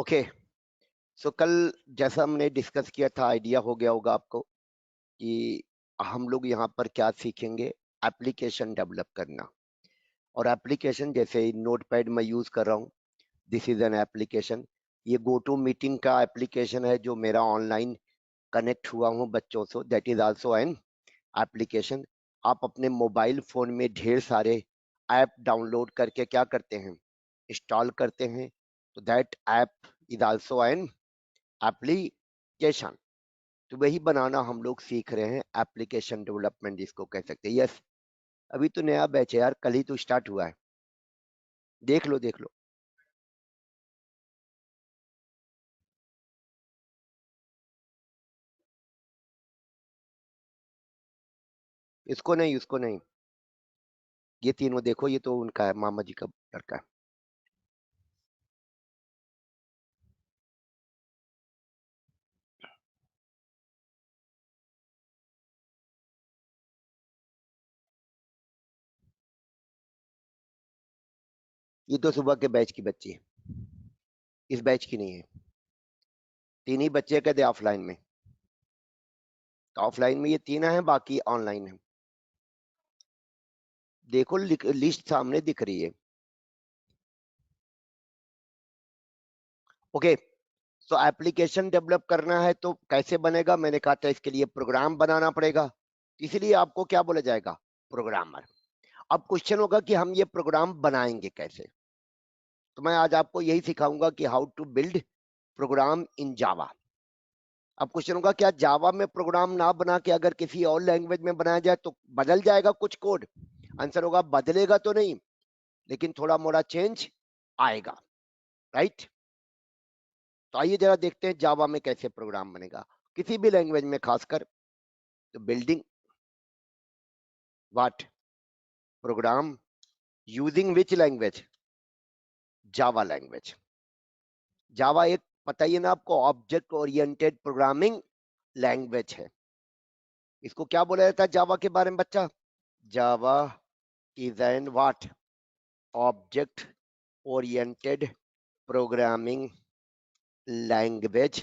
Okay. सो कल जैसा हमने डिस्कस किया था, आइडिया हो गया होगा आपको कि हम लोग यहाँ पर क्या सीखेंगे। एप्लीकेशन डेवलप करना। और एप्लीकेशन जैसे नोटपैड मैं यूज कर रहा हूँ, दिस इज एन एप्लीकेशन। ये गो टू मीटिंग का एप्लीकेशन है जो मेरा ऑनलाइन कनेक्ट हुआ हूँ बच्चों से, that is also an application. आप अपने मोबाइल फोन में ढेर सारे ऐप डाउनलोड करके क्या करते हैं, इंस्टॉल करते हैं। तो that app is also an application. तो वही बनाना हम लोग सीख रहे हैं, एप्लीकेशन डेवलपमेंट जिसको कह सकते हैं। यस, अभी तो नया बैच है यार, कल ही तो स्टार्ट हुआ है। देख लो देख लो। इसको नहीं, उसको नहीं, ये तीनों देखो, ये तो उनका है, मामा जी का लड़का है। ये तो सुबह के बैच की बच्ची है, इस बैच की नहीं है। तीन ही बच्चे कहते ऑफलाइन में, तो ऑफलाइन में ये तीन है, बाकी ऑनलाइन है। देखो लिस्ट सामने दिख रही है। ओके। सो एप्लीकेशन डेवलप करना है तो कैसे बनेगा, मैंने कहा था इसके लिए प्रोग्राम बनाना पड़ेगा, इसलिए आपको क्या बोला जाएगा, प्रोग्रामर। अब क्वेश्चन होगा कि हम ये प्रोग्राम बनाएंगे कैसे। तो मैं आज आपको यही सिखाऊंगा कि how to build program in जावा। अब क्वेश्चन होगा क्या जावा में प्रोग्राम ना बना के अगर किसी और लैंग्वेज में बनाया जाए तो बदल जाएगा कुछ कोड। आंसर होगा बदलेगा तो नहीं, लेकिन थोड़ा मोड़ा चेंज आएगा। राइट। तो आइए जरा देखते हैं जावा में कैसे प्रोग्राम बनेगा, किसी भी लैंग्वेज में खासकर। तो building what program using which language, Java language. Java एक, पता ही है ना आपको, ऑब्जेक्ट ओरिएंटेड प्रोग्रामिंग लैंग्वेज है। इसको क्या बोला जाता है जावा के बारे में बच्चा, Java is an what object oriented programming language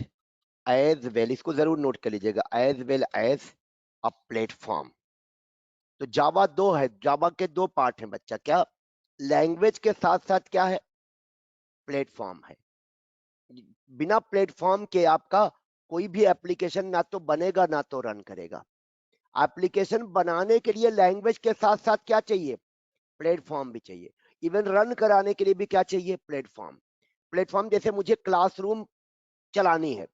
as well, इसको जरूर नोट कर लीजिएगा, as well as a platform. तो जावा दो है, जावा के दो पार्ट हैं बच्चा, क्या, लैंग्वेज के साथ साथ क्या है, प्लेटफॉर्म है। बिना प्लेटफॉर्म के आपका कोई भी एप्लीकेशन ना तो बनेगा ना तो रन करेगा। एप्लीकेशन बनाने के लिए लैंग्वेज के साथ साथ क्या चाहिए, प्लेटफॉर्म भी चाहिए। इवन रन कराने के लिए भी क्या चाहिए, प्लेटफॉर्म। प्लेटफॉर्म जैसे मुझे क्लासरूम चलानी है,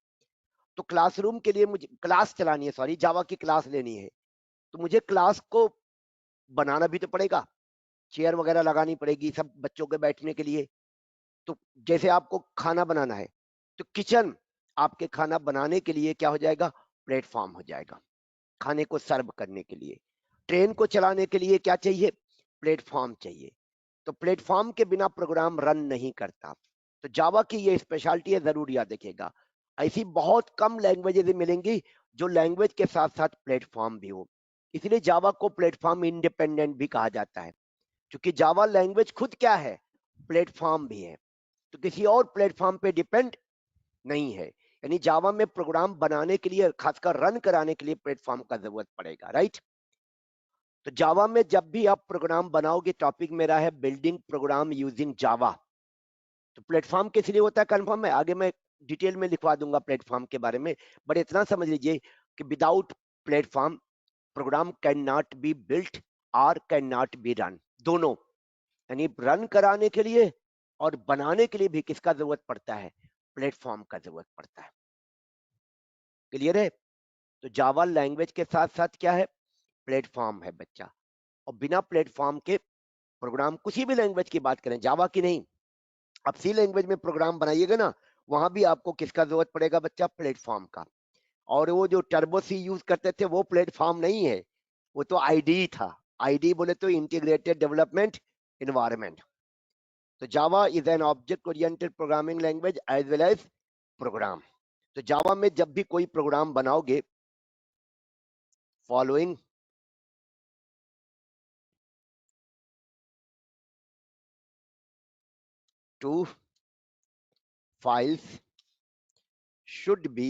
तो क्लासरूम के लिए मुझे क्लास चलानी है, सॉरी जावा की क्लास लेनी है, तो मुझे क्लास को बनाना भी तो पड़ेगा, चेयर वगैरह लगानी पड़ेगी सब बच्चों के बैठने के लिए। तो जैसे आपको खाना बनाना है, तो किचन आपके खाना बनाने के लिए क्या हो जाएगा, प्लेटफॉर्म हो जाएगा, खाने को सर्व करने के लिए। ट्रेन को चलाने के लिए क्या चाहिए, प्लेटफॉर्म चाहिए। तो प्लेटफॉर्म के बिना प्रोग्राम रन नहीं करता। तो जावा की ये स्पेशलिटी है, जरूर याद रखिएगा। ऐसी बहुत कम लैंग्वेजेस मिलेंगी जो लैंग्वेज के साथ साथ प्लेटफॉर्म भी हो, इसलिए जावा को प्लेटफॉर्म इंडिपेंडेंट भी कहा जाता है, क्योंकि जावा लैंग्वेज खुद क्या है, प्लेटफॉर्म भी है, तो किसी और प्लेटफॉर्म पे डिपेंड नहीं है। यानी जावा में प्रोग्राम बनाने के लिए, खासकर रन कराने के लिए प्लेटफॉर्म का जरूरत पड़ेगा। राइट। तो जावा में जब भी आप प्रोग्राम बनाओगे, टॉपिक मेरा है बिल्डिंग प्रोग्राम यूजिंग जावा। तो प्लेटफॉर्म किस लिए होता है कंफर्म है, आगे मैं डिटेल में लिखवा दूंगा प्लेटफॉर्म के बारे में, बट इतना समझ लीजिए कि without platform program can not be built और कैन नॉट बी रन, दोनों। यानी रन कराने के लिए और बनाने के लिए भी किसका जरूरत पड़ता है, प्लेटफॉर्म का जरूरत पड़ता है। क्लियर है। तो जावा लैंग्वेज के साथ साथ क्या है, प्लेटफॉर्म है बच्चा। और बिना प्लेटफॉर्म के प्रोग्राम, किसी भी लैंग्वेज की बात करें, जावा की नहीं, आप सी लैंग्वेज में प्रोग्राम बनाइएगा ना, वहां भी आपको किसका जरूरत पड़ेगा बच्चा, प्लेटफॉर्म का। और वो जो टर्बो सी यूज करते थे वो प्लेटफॉर्म नहीं है, वो तो आईडी था। आईडी बोले तो इंटीग्रेटेड डेवलपमेंट इन्वायरमेंट। तो Java is an object oriented programming language as well as program. तो जावा में जब भी कोई प्रोग्राम बनाओगे, following two files should be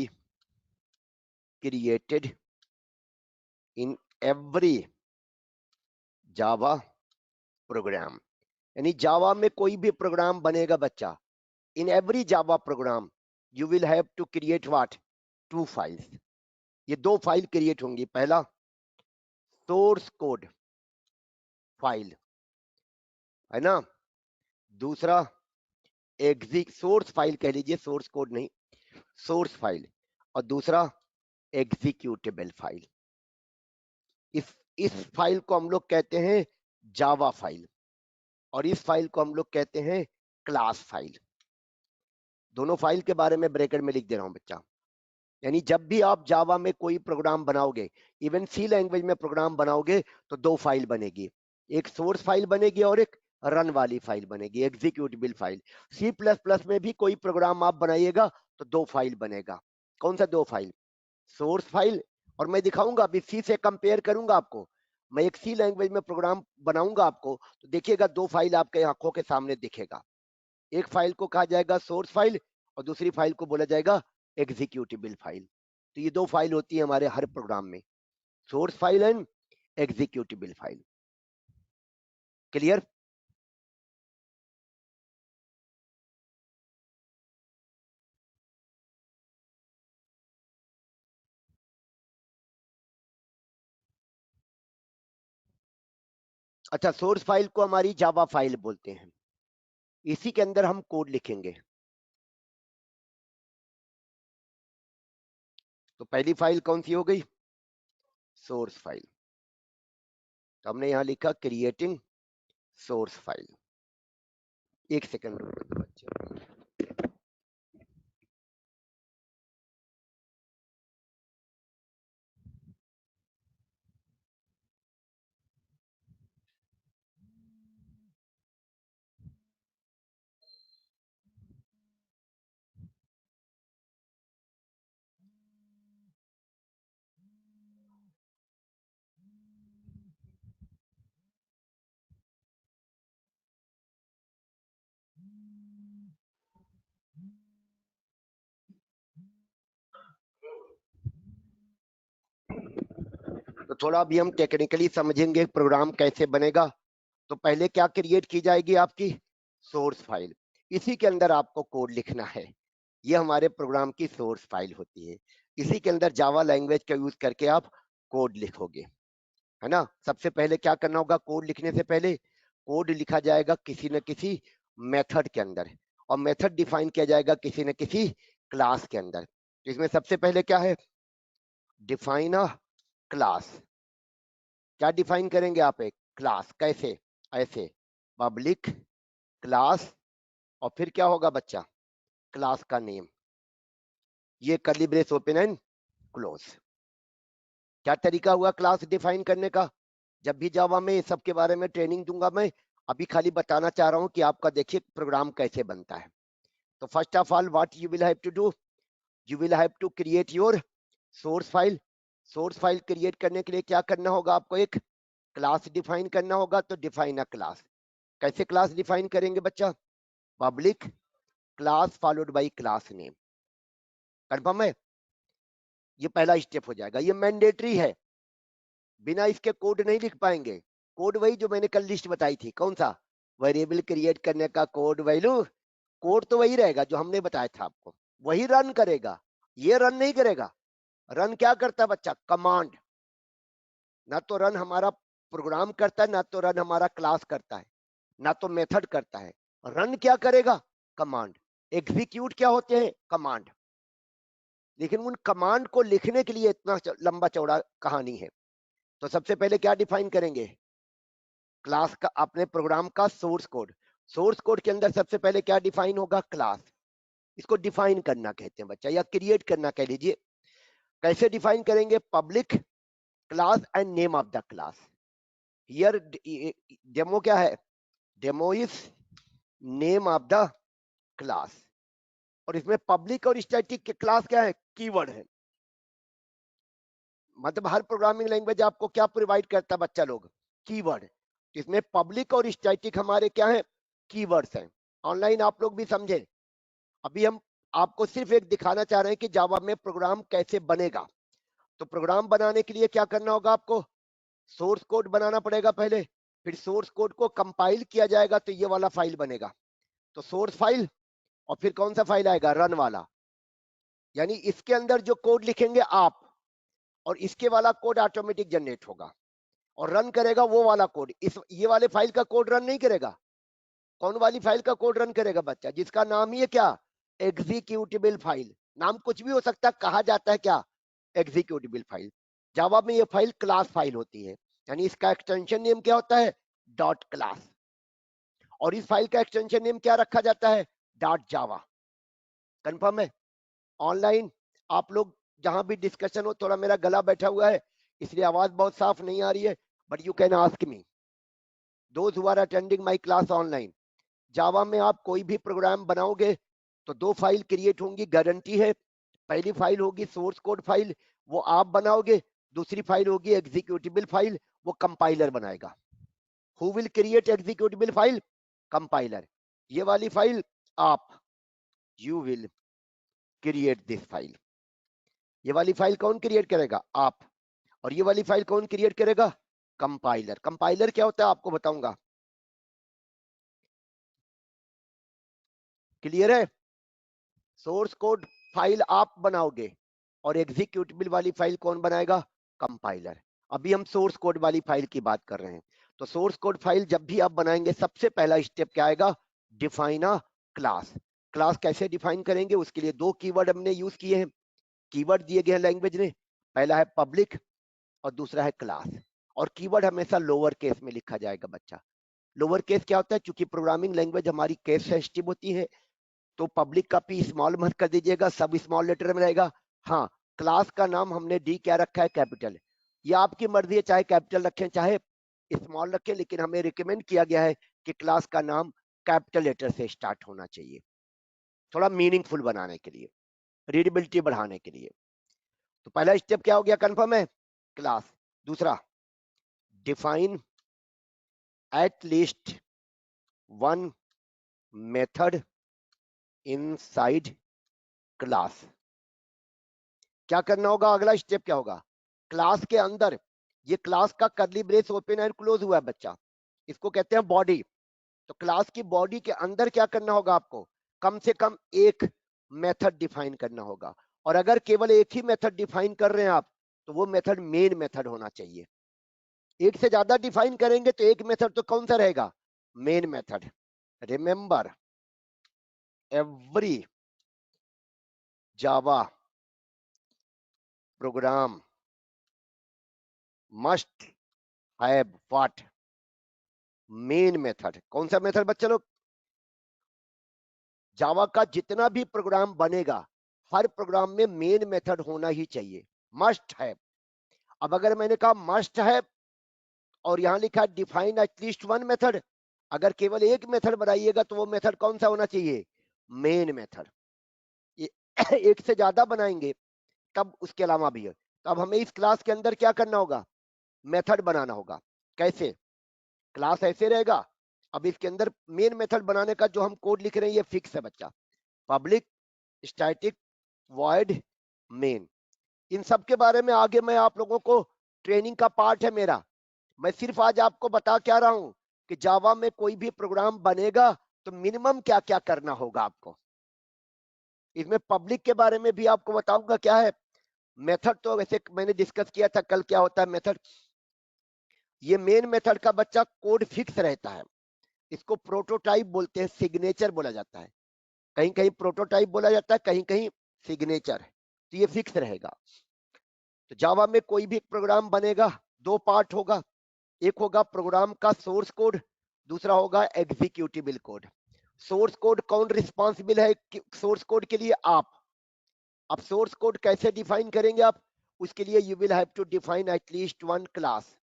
created in every Java program. यानी जावा में कोई भी प्रोग्राम बनेगा बच्चा, in every Java program you will have to create what, 2 files. ये 2 फाइल क्रिएट होंगी. पहला सोर्स कोड फाइल है ना, दूसरा सोर्स फाइल कह लीजिए, सोर्स कोड नहीं, सोर्स फाइल, और दूसरा एग्जीक्यूटेबल फाइल. इस फाइल को हम लोग कहते हैं जावा फाइल, और इस फाइल को हम लोग कहते हैं क्लास फाइल. दोनों फाइल के बारे में ब्रैकेट में लिख दे रहा हूं बच्चा. यानी जब भी आप जावा में कोई प्रोग्राम बनाओगे, इवन सी लैंग्वेज में प्रोग्राम बनाओगे, तो 2 फाइल बनेगी, एक सोर्स फाइल बनेगी और एक रन वाली फाइल बनेगी, executable file. C plus plus में भी कोई प्रोग्राम आप बनाइएगा तो 2 फाइल बनेगा. कौन सा 2 फाइल? सोर्स फाइल, और मैं दिखाऊंगा अभी, सी से कंपेयर करूंगा आपको. मैं एक सी लैंग्वेज में प्रोग्राम बनाऊंगा आपको, तो देखिएगा 2 फाइल आपके आंखों के सामने दिखेगा. एक फाइल को कहा जाएगा सोर्स फाइल और दूसरी फाइल को बोला जाएगा एग्जीक्यूटेबल फाइल. तो ये 2 फाइल होती है हमारे हर प्रोग्राम में, source file and executable file. Clear? अच्छा, सोर्स फाइल को हमारी जावा फाइल बोलते हैं. इसी के अंदर हम कोड लिखेंगे. तो पहली फाइल कौन सी हो गई? Source file. तो हमने यहां लिखा क्रिएटिंग सोर्स फाइल. एक सेकंड रुको तो बच्चे. तो थोड़ा अभी हम टेक्निकली समझेंगे प्रोग्राम कैसे बनेगा. तो पहले क्या क्रिएट की जाएगी? आपकी सोर्स फाइल. इसी के अंदर आपको कोड लिखना है. ये हमारे प्रोग्राम की सोर्स फाइल होती है. इसी के अंदर जावा लैंग्वेज का यूज करके आप कोड लिखोगे, है ना. सबसे पहले क्या करना होगा? कोड लिखने से पहले कोड लिखा जाएगा किसी न किसी मेथड के अंदर, और मेथड डिफाइन किया जाएगा किसी न किसी क्लास के अंदर. तो इसमें सबसे पहले क्या है? Define a class. क्या डिफाइन करेंगे आप? एक क्लास. कैसे? ऐसे, पब्लिक क्लास, और फिर क्या होगा बच्चा? क्लास का नेम. ये curly brace open and close. क्या तरीका हुआ क्लास डिफाइन करने का? जब भी जावा में सब के बारे में ट्रेनिंग दूंगा मैं, अभी खाली बताना चाह रहा हूं कि आपका देखिए प्रोग्राम कैसे बनता है. तो first of all what you will have to do, you will have to create your source file. Source file create करने के लिए क्या करना होगा? आपको एक क्लास डिफाइन करना होगा. तो डिफाइन अ क्लास. कैसे क्लास डिफाइन करेंगे बच्चा? Public class followed by class name. Confirm है? ये पहला स्टेप हो जाएगा. ये मैंडेटरी है, बिना इसके कोड नहीं लिख पाएंगे. कोड वही जो मैंने कल लिस्ट बताई थी. कौन सा? वेरिएबल क्रिएट करने का कोड, वैल्यू. कोड तो वही रहेगा जो हमने बताया था आपको, वही रन करेगा. ये रन नहीं करेगा. रन क्या करता है बच्चा? कमांड. ना तो रन हमारा प्रोग्राम करता है, ना तो रन हमारा क्लास करता है, ना तो मेथड करता है. रन क्या करेगा? कमांड. एग्जीक्यूट क्या होते हैं? कमांड. लेकिन उन कमांड को लिखने के लिए इतना लंबा चौड़ा कहानी है. तो सबसे पहले क्या डिफाइन करेंगे? क्लास का, अपने प्रोग्राम का सोर्स कोड. सोर्स कोड के अंदर सबसे पहले क्या डिफाइन होगा? क्लास. इसको डिफाइन करना कहते हैं बच्चा, या क्रिएट करना कह लीजिए. कैसे डिफाइन करेंगे? Public class and name of the class. Here demo क्या है? Demo is name of the class. और इसमें पब्लिक और स्टैटिक के क्लास क्या है? कीवर्ड है. मतलब हर प्रोग्रामिंग लैंग्वेज आपको क्या प्रोवाइड करता है बच्चा लोग? कीवर्ड. इसमें पब्लिक और स्टैटिक हमारे क्या है? कीवर्ड्स हैं. ऑनलाइन आप लोग भी समझे. अभी हम आपको सिर्फ एक दिखाना चाह रहे हैं कि जावा में प्रोग्राम कैसे बनेगा। तो प्रोग्राम बनाने के लिए क्या करना होगा आपको, सोर्स कोड बनाना पड़ेगा पहले, फिर सोर्स कोड को कंपाइल किया जाएगा तो ये वाला फाइल बनेगा। तो सोर्स फाइल, और फिर कौन सा फाइल आएगा, रन वाला। यानी इसके अंदर जो कोड लिखेंगे आप, और इसके वाला कोड ऑटोमेटिक जनरेट होगा और रन करेगा वो वाला कोड। इस ये वाले फाइल का कोड रन नहीं करेगा। कौन वाली फाइल का कोड रन करेगा बच्चा, जिसका नाम ही है क्या, एग्जीक्यूटेबल फाइल। नाम कुछ भी हो सकता है, कहा जाता है क्या, एग्जीक्यूटेबल फाइल। जावा में ये फाइल क्लास फाइल होती है, यानी इसका एक्सटेंशन नेम क्या होता है, डॉट क्लास। और इस फाइल का एक्सटेंशन नेम क्या रखा जाता है, डॉट जावा। कंफर्म है। ऑनलाइन आप लोग जहां भी डिस्कशन हो, थोड़ा मेरा गला बैठा हुआ है इसलिए आवाज बहुत साफ नहीं आ रही है, but you can ask me those who are attending my class online. Java में आप कोई भी प्रोग्राम बनाओगे तो दो फाइल क्रिएट होंगी, गारंटी है। पहली फाइल होगी सोर्स कोड फाइल, वो आप बनाओगे। दूसरी फाइल होगी एग्जीक्यूटेबल फाइल, वो कंपाइलर बनाएगा। Who will create executable file, compiler. ये वाली फाइल आप, you will create this file. ये वाली फाइल कौन क्रिएट करेगा, आप। और ये वाली फाइल कौन क्रिएट करेगा, कंपाइलर। कंपाइलर क्या होता है आपको बताऊंगा, क्लियर है। सोर्स कोड फाइल आप बनाओगे और एग्जीक्यूटेबल वाली फाइल कौन बनाएगा, कंपाइलर। अभी हम सोर्स कोड वाली फाइल की बात कर रहे हैं। तो सोर्स कोड फाइल जब भी आप बनाएंगे, सबसे पहला स्टेप क्या आएगा, डिफाइन अ क्लास। क्लास कैसे डिफाइन करेंगे, उसके लिए दो कीवर्ड हमने यूज किए हैं, कीवर्ड दिए गए हैं लैंग्वेज ने। पहला है पब्लिक और दूसरा है क्लास। और कीवर्ड हमेशा लोअर केस में लिखा जाएगा बच्चा। लोअर केस क्या होता है, क्योंकि प्रोग्रामिंग लैंग्वेज हमारी केस सेंसिटिव होती है, तो पब्लिक का पी स्मॉल मत कर दीजिएगा, सब स्मॉल लेटर में रहेगा। हाँ, क्लास का नाम हमने डी क्या रखा है, कैपिटल। ये आपकी मर्जी है, चाहे कैपिटल रखें चाहे स्मॉल रखें, लेकिन हमें रिकमेंड किया गया है कि क्लास का नाम कैपिटल लेटर से स्टार्ट होना चाहिए, थोड़ा मीनिंगफुल बनाने के लिए, रीडेबिलिटी बढ़ाने के लिए। तो पहला स्टेप क्या हो गया, कंफर्म है, क्लास। दूसरा, define at least one method inside class. क्या करना होगा, अगला स्टेप क्या होगा, क्लास के अंदर, ये क्लास का curly brace open and close हुआ है बच्चा, इसको कहते हैं बॉडी। तो क्लास की बॉडी के अंदर क्या करना होगा आपको, कम से कम एक मेथड डिफाइन करना होगा। और अगर केवल एक ही मेथड डिफाइन कर रहे हैं आप, तो वो मेथड मेन मेथड होना चाहिए। एक से ज्यादा डिफाइन करेंगे तो एक मेथड तो कौन सा रहेगा, main method. Remember, every Java programme must have what, main method. कौन सा मेथड बच्चे लोग, जावा का जितना भी प्रोग्राम बनेगा, हर प्रोग्राम में मेन मेथड होना ही चाहिए, मस्ट है। अब अगर मैंने कहा मस्ट है और यहां लिखा डिफाइन एटलीस्ट वन मेथड, अगर केवल एक मेथड बनाइएगा तो वो मेथड कौन सा होना चाहिए, मेन मेथड। एक से ज्यादा बनाएंगे तब उसके अलावा भी है। तो अब हमें इस क्लास के अंदर क्या करना होगा, मेथड बनाना होगा। कैसे, क्लास ऐसे रहेगा। अब इसके अंदर मेन मेथड बनाने का जो हम कोड लिख रहे हैं ये फिक्स है बच्चा, पब्लिक स्टैटिक वॉइड मेन। इन सब के बारे में आगे मैं आप लोगों को, ट्रेनिंग का पार्ट है मेरा, मैं सिर्फ आज आपको बता क्या रहा हूं कि जावा में कोई भी प्रोग्राम बनेगा तो मिनिमम क्या क्या करना होगा आपको। इसमें पब्लिक के बारे में भी आपको बताऊंगा क्या है। मेथड तो वैसे मैंने डिस्कस किया था कल, क्या होता है मेथड। ये मेन मेथड का बच्चा कोड फिक्स रहता है, इसको प्रोटोटाइप बोलते हैं, सिग्नेचर बोला जाता है। कहीं कहीं प्रोटोटाइप बोला जाता है, कहीं कहीं सिग्नेचर। तो ये फिक्स रहेगा। तो जावा में कोई भी प्रोग्राम बनेगा, दो पार्ट होगा, एक होगा प्रोग्राम का सोर्स कोड, दूसरा होगा एग्जीक्यूटेबल कोड। सोर्स कोड कौन रिस्पॉन्सिबल है सोर्स कोड के लिए, आप। अब सोर्स कोड कैसे डिफाइन करेंगे आप, उसके लिए you will have to define at least one class.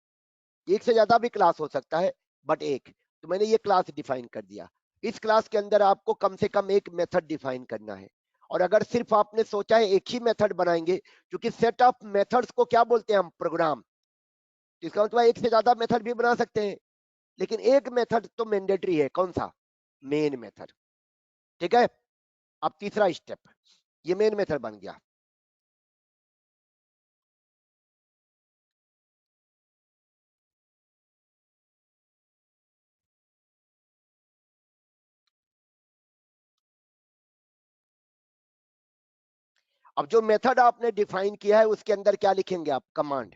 एक से ज्यादा भी क्लास हो सकता है, बट एक। तो मैंने ये क्लास डिफाइन कर दिया। इस क्लास के अंदर आपको कम से कम एक मेथड डिफाइन करना है। और अगर सिर्फ आपने सोचा है एक ही मेथड बनाएंगे, क्योंकि सेट ऑफ मेथड्स को क्या बोलते हैं हम, प्रोग्राम। तो इसका मतलब एक से ज्यादा मेथड भी बना सकते हैं, लेकिन एक मेथड तो मैंडेटरी है, कौन सा, मेन मेथड। ठीक है। अब तीसरा स्टेप, ये मेन मेथड बन गया। अब जो मेथड आपने डिफाइन किया है उसके अंदर क्या लिखेंगे आप? कमांड।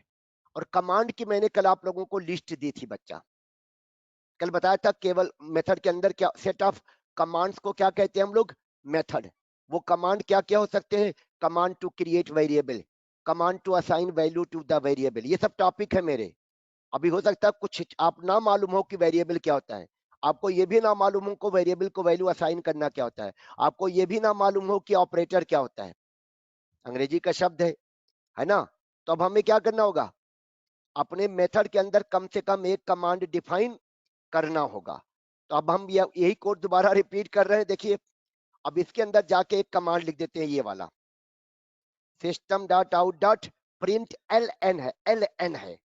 और कमांड की मैंने कल आप लोगों को लिस्ट दी थी बच्चा, कल बताया था केवल मेथड के अंदर क्या सेट ऑफ कमांड्स को क्या कहते हैं हम लोग? मेथड। वो कमांड क्या क्या हो सकते हैं? Command to create variable, command to assign value to the variable, ये सब टॉपिक है मेरे। अभी हो सकता है कुछ आप ना मालूम हो कि वेरिएबल क्या होता है, आपको ये भी ना मालूम हो को वेरिएबल को वैल्यू असाइन करना क्या होता है, आपको ये भी ना मालूम हो कि ऑपरेटर क्या होता है, अंग्रेजी का शब्द है ना? तो अब हमें क्या करना होगा? अपने मेथड के अंदर कम से कम एक कमांड डिफाइन करना होगा। तो अब हम यही कोड दोबारा रिपीट कर रहे हैं। देखिए, अब इसके अंदर जाके एक कमांड लिख देते हैं, ये वाला system dot out dot print L N है,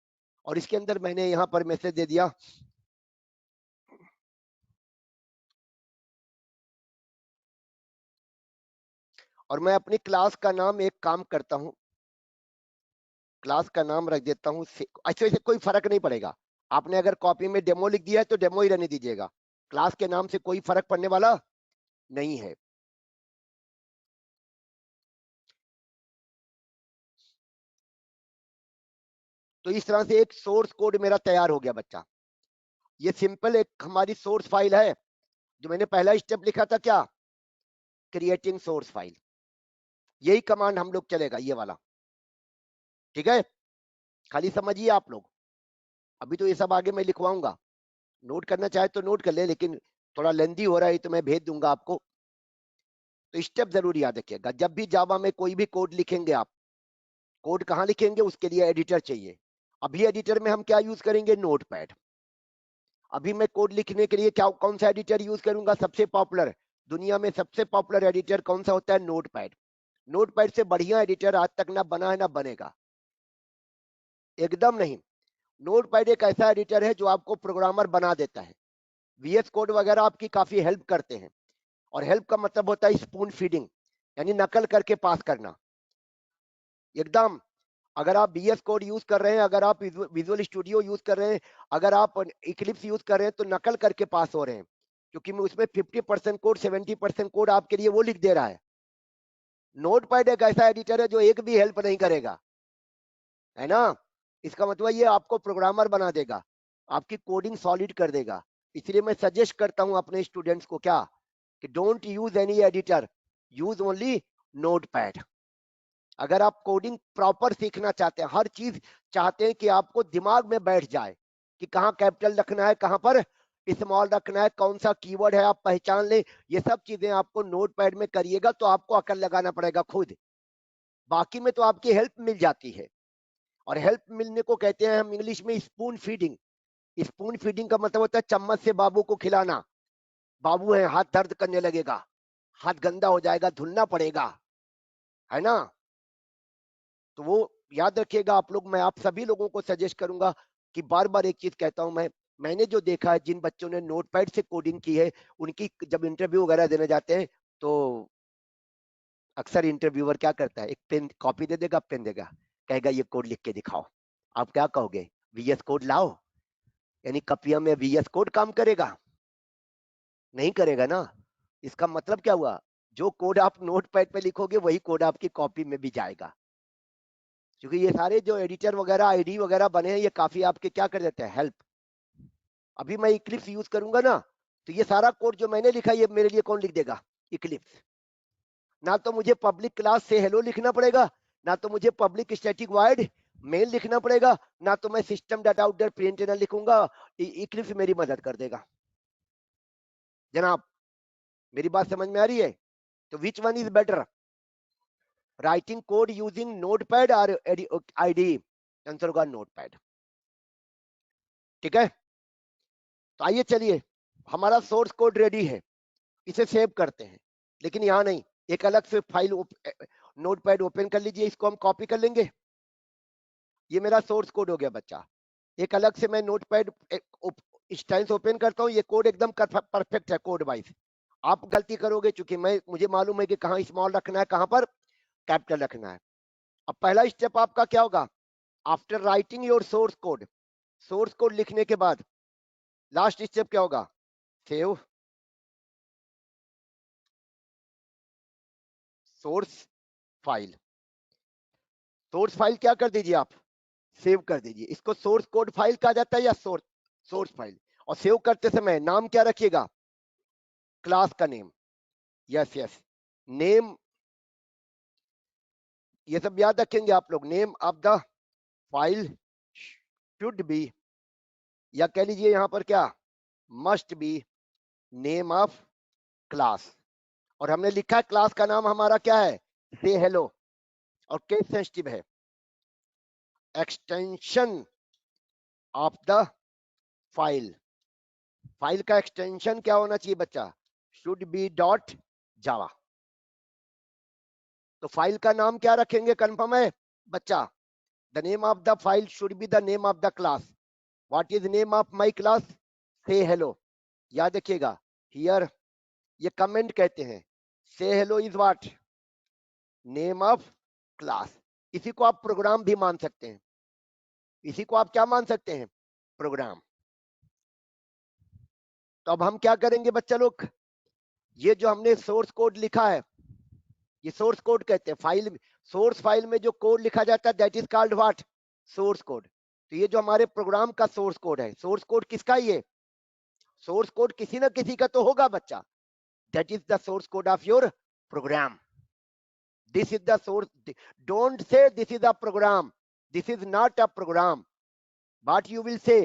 और इसके अंदर मैंने यहां पर मैसेज दे दिया और मैं अपनी क्लास का नाम एक काम करता हूं, क्लास का नाम रख देता हूं ऐसे वैसे कोई फर्क नहीं पड़ेगा। आपने अगर कॉपी में डेमो लिख दिया है तो डेमो ही रहने दीजिएगा, क्लास के नाम से कोई फर्क पड़ने वाला नहीं है। तो इस तरह से एक सोर्स कोड मेरा तैयार हो गया बच्चा। ये सिंपल एक हमारी सोर्स फाइल है, जो मैंने पहला स्टेप लिखा था क्या? Creating source file. यही कमांड हम लोग चलेगा, ये वाला। ठीक है, खाली समझिए आप लोग। अभी तो ये सब आगे मैं लिखवाऊंगा, नोट करना चाहे तो नोट कर ले, लेकिन थोड़ा लेंदी हो रहा है तो मैं भेज दूंगा आपको। तो स्टेप जरूर याद रखिएगा, जब भी जावा में कोई भी कोड लिखेंगे आप, कोड कहाँ लिखेंगे उसके लिए एडिटर चाहिए। अभी एडिटर में हम क्या यूज करेंगे? नोटपैड। अभी मैं कोड लिखने के लिए क्या कौन सा एडिटर यूज करूंगा? सबसे पॉपुलर, दुनिया में सबसे पॉपुलर एडिटर कौन सा होता है? नोटपैड। नोटपैड से बढ़िया एडिटर आज तक ना बना है ना बनेगा, एकदम नहीं। नोटपैड एक ऐसा एडिटर है जो आपको प्रोग्रामर बना देता है। वीएस कोड वगैरह आपकी काफी हेल्प करते हैं, और हेल्प का मतलब होता है स्पून फीडिंग, यानी नकल करके पास करना एकदम। अगर आप बीएस कोड यूज कर रहे हैं, अगर आप विजुअल स्टूडियो यूज कर रहे हैं, अगर आप इक्लिप्स यूज कर रहे हैं, तो नकल करके पास हो रहे हैं, क्योंकि मैं उसमें 50% कोड 70% कोड आपके लिए वो लिख दे रहा है। नोटपैड एक ऐसा एडिटर है जो एक भी हेल्प नहीं करेगा, है ना? इसका मतलब ये आपको प्रोग्रामर बना देगा, आपकी कोडिंग सॉलिड कर देगा। इसलिए मैं सजेस्ट करता हूं अपने स्टूडेंट्स को क्या, कि don't use any editor, use only notepad. अगर आप कोडिंग प्रॉपर सीखना चाहते हैं, हर चीज चाहते हैं कि आपको दिमाग में बैठ जाए कि कहाँ कैपिटल रखना है, कहाँ पर स्मॉल रखना है, कौन सा कीवर्ड है आप पहचान लें, ये सब चीजें आपको नोटपैड में करिएगा तो आपको अकल लगाना पड़ेगा खुद। बाकी में तो आपकी हेल्प मिल जाती है, और हेल्प मिलने को कहते हैं हम इंग्लिश में स्पून फीडिंग। स्पून फीडिंग का मतलब होता है चम्मच से बाबू को खिलाना। बाबू है, हाथ दर्द करने लगेगा, हाथ गंदा हो जाएगा, धुलना पड़ेगा, है ना? तो वो याद रखिएगा आप लोग। मैं आप सभी लोगों को सजेस्ट करूंगा कि बार बार एक चीज कहता हूं मैं, मैंने जो देखा है जिन बच्चों ने नोटपैड से कोडिंग की है, उनकी जब इंटरव्यू वगैरह देने जाते हैं तो अक्सर इंटरव्यूअर क्या करता है, एक पेन कॉपी दे देगा, पेन देगा, कहेगा ये कोड लिख के दिखाओ। आप क्या कहोगे? वीएस कोड लाओ। यानी कपिया में वीएस कोड काम करेगा? नहीं करेगा ना। इसका मतलब क्या हुआ? जो कोड आप नोटपैड पे लिखोगे वही कोड आपकी कॉपी में भी जाएगा, क्योंकि ये सारे जो एडिटर वगैरह आईडी वगैरह बने हैं, ये काफी आपके क्या कर देते हैं? हेल्प। अभी मैं इक्लिप्स यूज करूंगा ना, तो ये सारा कोड जो मैंने लिखा ये मेरे लिए कौन लिख देगा? इक्लिप्स। ना तो मुझे पब्लिक क्लास से हेलो लिखना पड़ेगा, ना तो मुझे पब्लिक स्टैटिक वॉइड मेल लिखना पड़ेगा, ना तो मैं सिस्टम डाटा आउट प्रिंट लिखूंगा। इक्लिप्स मेरी मदद कर देगा। जनाब, मेरी बात समझ में आ रही है? तो which one is better, writing code using notepad और आईडी? आंसर होगा नोटपैड। ठीक है, तो आइए चलिए, हमारा सोर्स कोड रेडी है, इसे सेव करते हैं। लेकिन यहाँ नहीं, एक अलग से फाइल नोटपैड ओपन कर लीजिए, इसको हम कॉपी कर लेंगे। ये मेरा सोर्स कोड हो गया बच्चा। एक अलग से मैं नोटपैड इंस्टेंस ओपन करता हूँ, ये कोड एकदम परफेक्ट है कोड वाइज। आप गलती करोगे, चूंकि मुझे मालूम है कि कहाँ स्मॉल रखना है, कहाँ पर कैपिटल रखना है। अब पहला स्टेप आपका क्या होगा, after writing your source code लिखने के बाद लास्ट स्टेप क्या होगा, save source file. Source file क्या कर दीजिए आप, सेव कर दीजिए। इसको सोर्स कोड फाइल कहा जाता है या सोर्स फाइल। और सेव करते समय नाम क्या रखिएगा, क्लास का नेम, यस यस, नेम, ये सब याद रखेंगे आप लोग। Name of the file should be, या कह लीजिए यहां पर क्या, must be name of class. और हमने लिखा है क्लास का नाम हमारा क्या है, से हेलो, और केस सेंसिटिव है। Extension of the file, file का एक्सटेंशन क्या होना चाहिए बच्चा, शुड बी डॉट जावा। तो फाइल का नाम क्या रखेंगे, कंफर्म है बच्चा, the name of the file should be the name of the class. What is name of my class, से हेलो। याद रखिएगा, हियर ये कमेंट कहते हैं, से hello is what, name of class. इसी को आप प्रोग्राम भी मान सकते हैं, इसी को आप क्या मान सकते हैं, प्रोग्राम। तो अब हम क्या करेंगे बच्चा लोग, ये जो हमने सोर्स कोड लिखा है, ये सोर्स कोड कहते हैं। फाइल, सोर्स फाइल में जो कोड लिखा जाता है that is called what, source code. तो ये जो हमारे प्रोग्राम का सोर्स कोड है, सोर्स कोड किसका, ये सोर्स कोड किसी ना किसी का तो होगा बच्चा, that is the source code of your program. This is the source. Don't say this is a program. This is not a program. What you will say?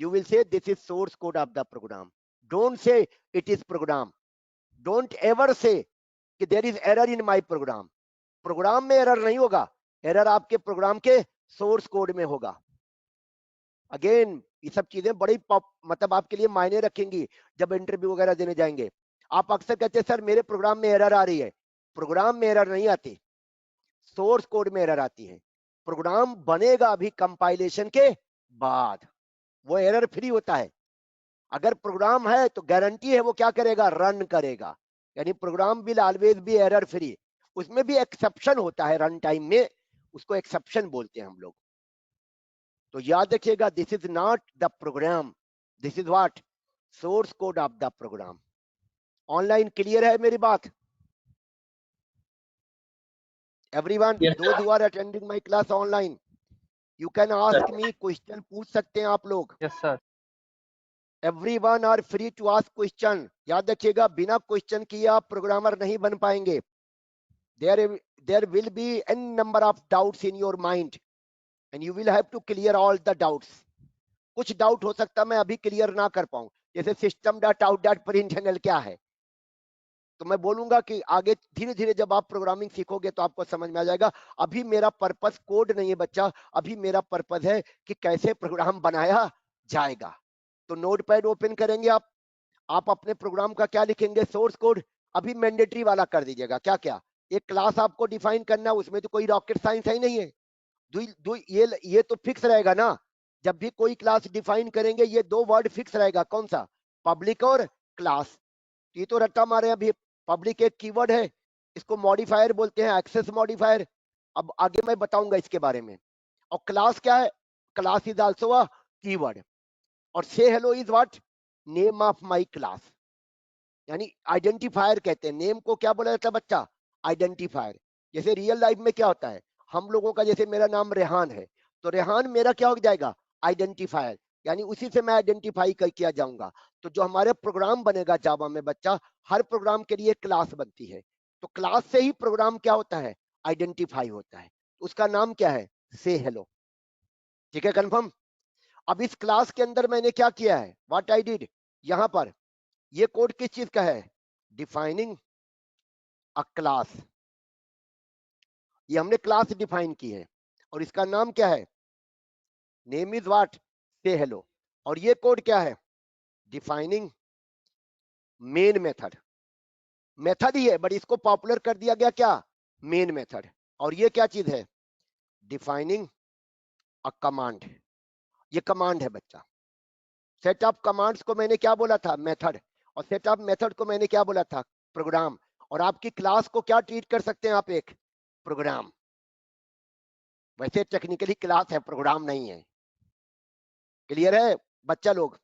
You will say this is source code of the program. Don't say it is program. Don't ever say कि there is error in my program. Program में error नहीं होगा, error आपके programme के source code में होगा। Again ये सब चीजें बड़ी मतलब आपके लिए मायने रखेंगी जब इंटरव्यू वगैरह देने जाएंगे। आप अक्सर कहते हैं सर मेरे प्रोग्राम में एरर आ रही है, प्रोग्राम में एरर नहीं आती, सोर्स कोड में एरर आती है। प्रोग्राम बनेगा अभी कंपाइलेशन के बाद, वो एरर फ्री होता है। अगर प्रोग्राम है तो गारंटी है वो क्या करेगा, रन करेगा। यानी program will always be error free. उसमें भी एक्सेप्शन होता है रन टाइम में, उसको एक्सेप्शन बोलते हैं हम लोग। तो याद रखिएगा, this is not the program, this is what, source code of the program. Online clear है मेरी बात? Everyone, those who are attending my class online, you can ask me question, पूछ सकते हैं आप लोग। Yes sir. Everyone are free to ask question. याद रखिएगा, बिना क्वेश्चन किए आप प्रोग्रामर नहीं बन पाएंगे। There will be an number of doubts in your mind and you will have to clear all the doubts. कुछ डाउट हो सकता मैं अभी क्लियर ना कर पाऊं, जैसे system dot out dot println क्या है, तो मैं बोलूंगा कि आगे धीरे धीरे जब आप प्रोग्रामिंग सीखोगे तो आपको समझ में आ जाएगा। अभी मेरा पर्पस कोड नहीं है बच्चा, अभी मेरा पर्पस है कि कैसे प्रोग्राम बनाया जाएगा। तो नोटपैड ओपन करेंगे आप अपने प्रोग्राम का क्या लिखेंगे, सोर्स कोड। अभी मैंडेटरी वाला कर दीजिएगा, क्या क्या, एक क्लास आपको डिफाइन करना है, उसमें तो कोई रॉकेट साइंस है ही नहीं है। ये तो फिक्स रहेगा ना, जब भी कोई क्लास डिफाइन करेंगे ये दो वर्ड फिक्स रहेगा, कौन सा, पब्लिक और क्लास। ये तो रट्टा मारे, अभी पब्लिक एक कीवर्ड है, इसको मॉडिफायर बोलते हैं, एक्सेस मॉडिफायर। अब आगे मैं बताऊंगा इसके बारे में। और क्लास क्या है, class is also a keyword. और से hello is what, name of my class, यानी आइडेंटिफायर कहते हैं। नेम को क्या बोला जाता है बच्चा, आइडेंटिफायर। जैसे रियल लाइफ में क्या होता है, हम लोगों का, जैसे मेरा नाम रेहान है, तो रेहान मेरा क्या हो जाएगा, आइडेंटिफायर, यानी उसी से मैं आइडेंटिफाई किया जाऊंगा। तो जो हमारे प्रोग्राम बनेगा जावा में बच्चा, हर प्रोग्राम के लिए क्लास बनती है, तो क्लास से ही प्रोग्राम क्या होता है, आइडेंटिफाई होता है। उसका नाम क्या है, से हेलो। ठीक है, कंफर्म। अब इस क्लास के अंदर मैंने क्या किया है, व्हाट आई डिड, यहां पर ये कोड किस चीज का है, डिफाइनिंग अ क्लास। ये हमने क्लास डिफाइन की है और इसका नाम क्या है, नेम इज व्हाट, से हेलो। और ये कोड क्या है, डिफाइनिंग मेन मेथड। मेथड ही है बट इसको पॉपुलर कर दिया गया क्या, मेन मेथड। और ये क्या चीज है, डिफाइनिंग अ कमांड। ये कमांड है बच्चा। सेट ऑफ कमांड्स को मैंने क्या बोला था, मेथड। और सेटअप मेथड को मैंने क्या बोला था, प्रोग्राम। और आपकी क्लास को क्या ट्रीट कर सकते हैं आप, एक प्रोग्राम। वैसे टेक्निकली क्लास है, प्रोग्राम नहीं है। क्लियर है बच्चा लोग?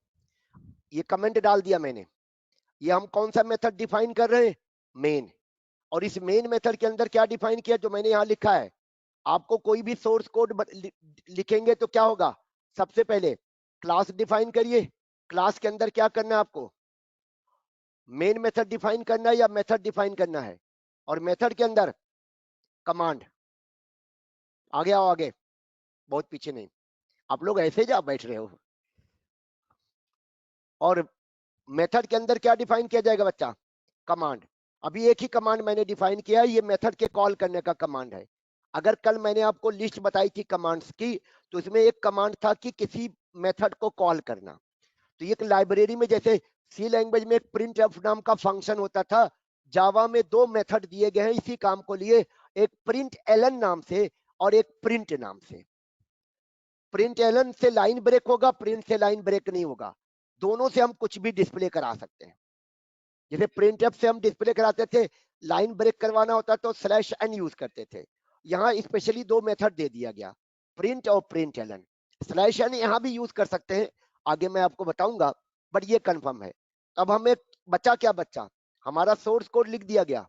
ये कमेंट डाल दिया मैंने। ये हम कौन सा मेथड डिफाइन कर रहे हैं, मेन। और इस मेन मेथड के अंदर क्या डिफाइन किया, जो मैंने यहां लिखा है। आपको कोई भी सोर्स कोड लिखेंगे तो क्या होगा, सबसे पहले क्लास डिफाइन करिए। क्लास के अंदर क्या करना है आपको, मेन मेथड डिफाइन करना है या मेथड डिफाइन करना है। और मेथड के अंदर कमांड। आगे आओ आगे, बहुत पीछे नहीं, आप लोग ऐसे जा बैठ रहे हो। और मेथड के अंदर क्या डिफाइन किया जाएगा बच्चा, कमांड। अभी एक ही कमांड मैंने डिफाइन किया है, ये मेथड के कॉल करने का कमांड है। अगर कल मैंने आपको लिस्ट बताई थी कमांड्स की, तो इसमें एक कमांड था कि किसी मेथड को कॉल करना। तो एक लाइब्रेरी में जैसे सी लैंग्वेज में एक प्रिंट एफ नाम का फंक्शन होता था, जावा में दो मेथड दिए गए हैं इसी काम को लिए, एक प्रिंट एलन नाम से और एक प्रिंट नाम से। प्रिंट एलन से लाइन ब्रेक होगा, प्रिंट से लाइन ब्रेक नहीं होगा। दोनों से हम कुछ भी डिस्प्ले करा सकते हैं। जैसे प्रिंट एफ से हम डिस्प्ले कराते थे, लाइन ब्रेक करवाना होता तो स्लैश एन यूज करते थे। यहाँ स्पेशली दो मेथड दे दिया गया, प्रिंट और प्रिंट एलन। स्लैश एन यहाँ भी यूज कर सकते हैं, आगे मैं आपको बताऊंगा, बट ये कंफर्म है। अब हमें बचा क्या, बच्चा हमारा सोर्स कोड लिख दिया गया।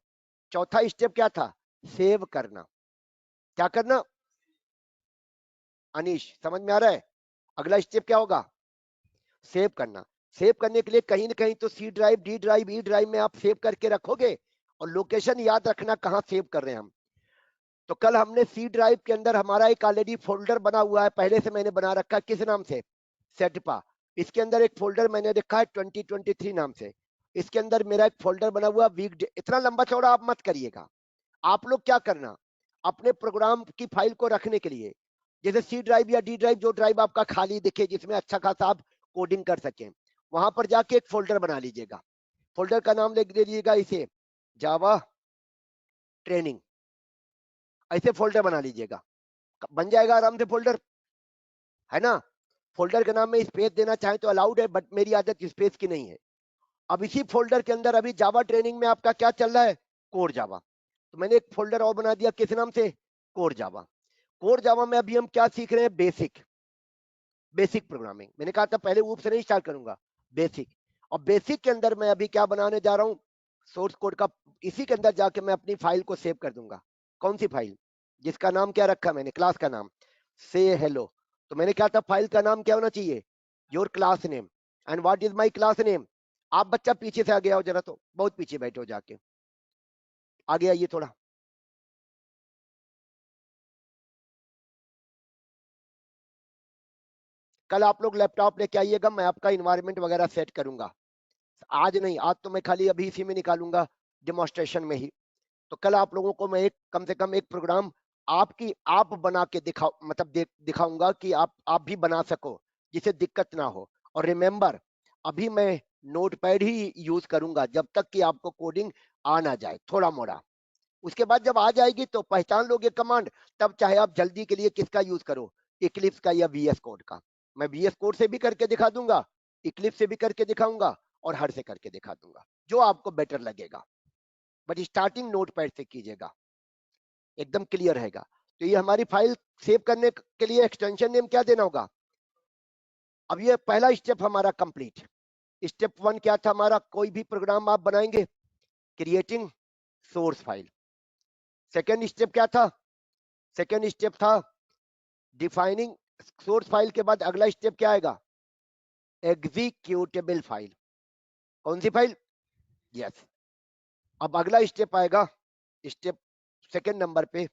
चौथा स्टेप क्या था, सेव करना। क्या करना अनीश, समझ में आ रहा है? अगला स्टेप क्या होगा, सेव करना। सेव करने के लिए कहीं ना कहीं तो C drive, D drive, E drive में आप सेव करके रखोगे, और लोकेशन याद रखना कहाँ सेव कर रहे हैं हम। तो कल हमने सी ड्राइव के अंदर हमारा एक ऑलरेडी फोल्डर बना हुआ है, पहले से मैंने बना रखा है, किस नाम से, सेटपा। इसके अंदर एक फोल्डर मैंने रखा है 2023 नाम से। इसके अंदर मेरा एक फोल्डर बना हुआ वीक। इतना लंबा चौड़ा आप मत करिएगा। आप लोग क्या करना, अपने प्रोग्राम की फाइल को रखने के लिए, जैसे सी ड्राइव या डी ड्राइव, जो ड्राइव आपका खाली दिखे जिसमें अच्छा खासा आप कोडिंग कर सकें, वहां पर जाके एक फोल्डर बना लीजिएगा। फोल्डर का नाम लिख दीजिएगा इसे जावा ट्रेनिंग, ऐसे फोल्डर बना लीजिएगा, बन जाएगा आराम से फोल्डर, है ना। फोल्डर के नाम में स्पेस देना चाहे तो अलाउड है, बट मेरी आदत स्पेस की नहीं है। अब इसी फोल्डर के अंदर अभी जावा ट्रेनिंग में आपका क्या चल रहा है, कोर जावा। तो मैंने एक फोल्डर और बना दिया, किस नाम से, कोर जावा। कोर जावा में अभी हम क्या सीख रहे हैं, बेसिक। बेसिक प्रोग्रामिंग, मैंने कहा था पहले ऊप से नहीं स्टार्ट करूंगा, बेसिक। और बेसिक के अंदर मैं अभी क्या बनाने जा रहा हूँ, सोर्स कोड का। इसी के अंदर जाके मैं अपनी फाइल को सेव कर दूंगा। कौन सी फाइल, जिसका नाम क्या रखा मैंने, क्लास का नाम, से हेलो। तो मैंने कहा था फाइल का नाम क्या होना चाहिए, your class name. And what is my class name. आप बच्चा पीछे से आगे आओ जरा, तो बहुत पीछे बैठे हो, जाके आगे आइए थोड़ा। कल आप लोग लैपटॉप लेके आइएगा, मैं आपका इन्वायरमेंट वगैरह सेट करूंगा। आज नहीं, आज तो मैं खाली अभी इसी में निकालूंगा, डेमोस्ट्रेशन में ही। तो कल आप लोगों को मैं एक कम से कम एक प्रोग्राम आपकी आप बना के मतलब दिखाऊंगा कि आप भी बना सको, जिसे दिक्कत ना हो। और रिमेंबर, अभी मैं नोटपैड ही यूज करूंगा जब तक कि आपको कोडिंग आ ना जाए थोड़ा मोड़ा। उसके बाद जब आ जाएगी तो पहचान लोगे कमांड, तब चाहे आप जल्दी के लिए किसका यूज करो, इक्लिप्स का या वीएस कोड का। मैं वीएस कोड से भी करके दिखा दूंगा, इक्लिप्स से भी करके दिखाऊंगा, और हर से करके दिखा दूंगा, जो आपको बेटर लगेगा। बट स्टार्टिंग नोटपैड से कीजिएगा, एकदम क्लियर रहेगा। तो ये हमारी फाइल सेव करने के लिए एक्सटेंशन नेम क्या देना होगा। अब ये पहला स्टेप हमारा कंप्लीट। स्टेप 1 क्या था हमारा, कोई भी प्रोग्राम आप बनाएंगे, creating source file. Second step क्या था, सेकेंड स्टेप था डिफाइनिंग सोर्स फाइल। के बाद अगला स्टेप क्या आएगा, एग्जीक्यूटेबल फाइल। कौन सी फाइल, यस। अब अगला स्टेप आएगा, स्टेप सेकेंड नंबर पे,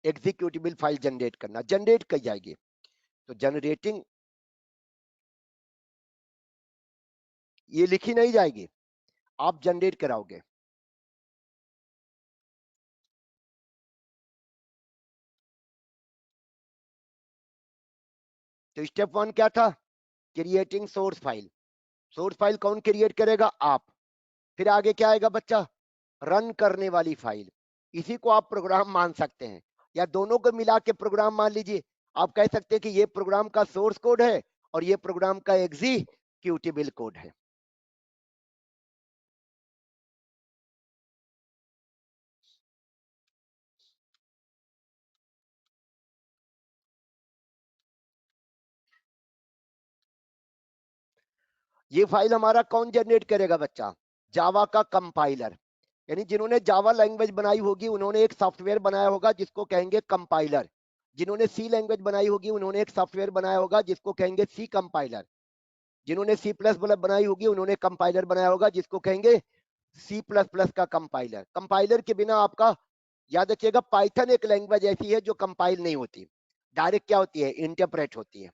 एग्जीक्यूटेबल फाइल जनरेट करना। जनरेट कर जाएगी, तो जनरेटिंग, ये लिखी नहीं जाएगी, आप जनरेट कराओगे। तो स्टेप 1 क्या था, creating source file. Source file कौन क्रिएट करेगा, आप। फिर आगे क्या आएगा बच्चा, रन करने वाली फाइल। इसी को आप प्रोग्राम मान सकते हैं, या दोनों को मिला के प्रोग्राम मान लीजिए। आप कह सकते हैं कि ये प्रोग्राम का सोर्स कोड है और ये प्रोग्राम का एग्जीक्यूटेबल कोड है। ये फाइल हमारा कौन जनरेट करेगा बच्चा? जावा का कंपाइलर। यानी जिन्होंने जावा लैंग्वेज बनाई होगी उन्होंने एक सॉफ्टवेयर बनाया होगा जिसको कहेंगे कंपाइलर। जिन्होंने सी लैंग्वेज बनाई होगी उन्होंने एक सॉफ्टवेयर बनाया होगा जिसको कहेंगे सी कंपाइलर। जिन्होंने सी प्लस प्लस बनाई होगी उन्होंने कंपाइलर बनाया होगा जिसको कहेंगे सी प्लस प्लस का कंपाइलर। कंपाइलर के बिना आपका, याद रखिएगा, पाइथन एक लैंग्वेज ऐसी है जो कंपाइल नहीं होती, डायरेक्ट क्या होती है, इंटरप्रेट होती है।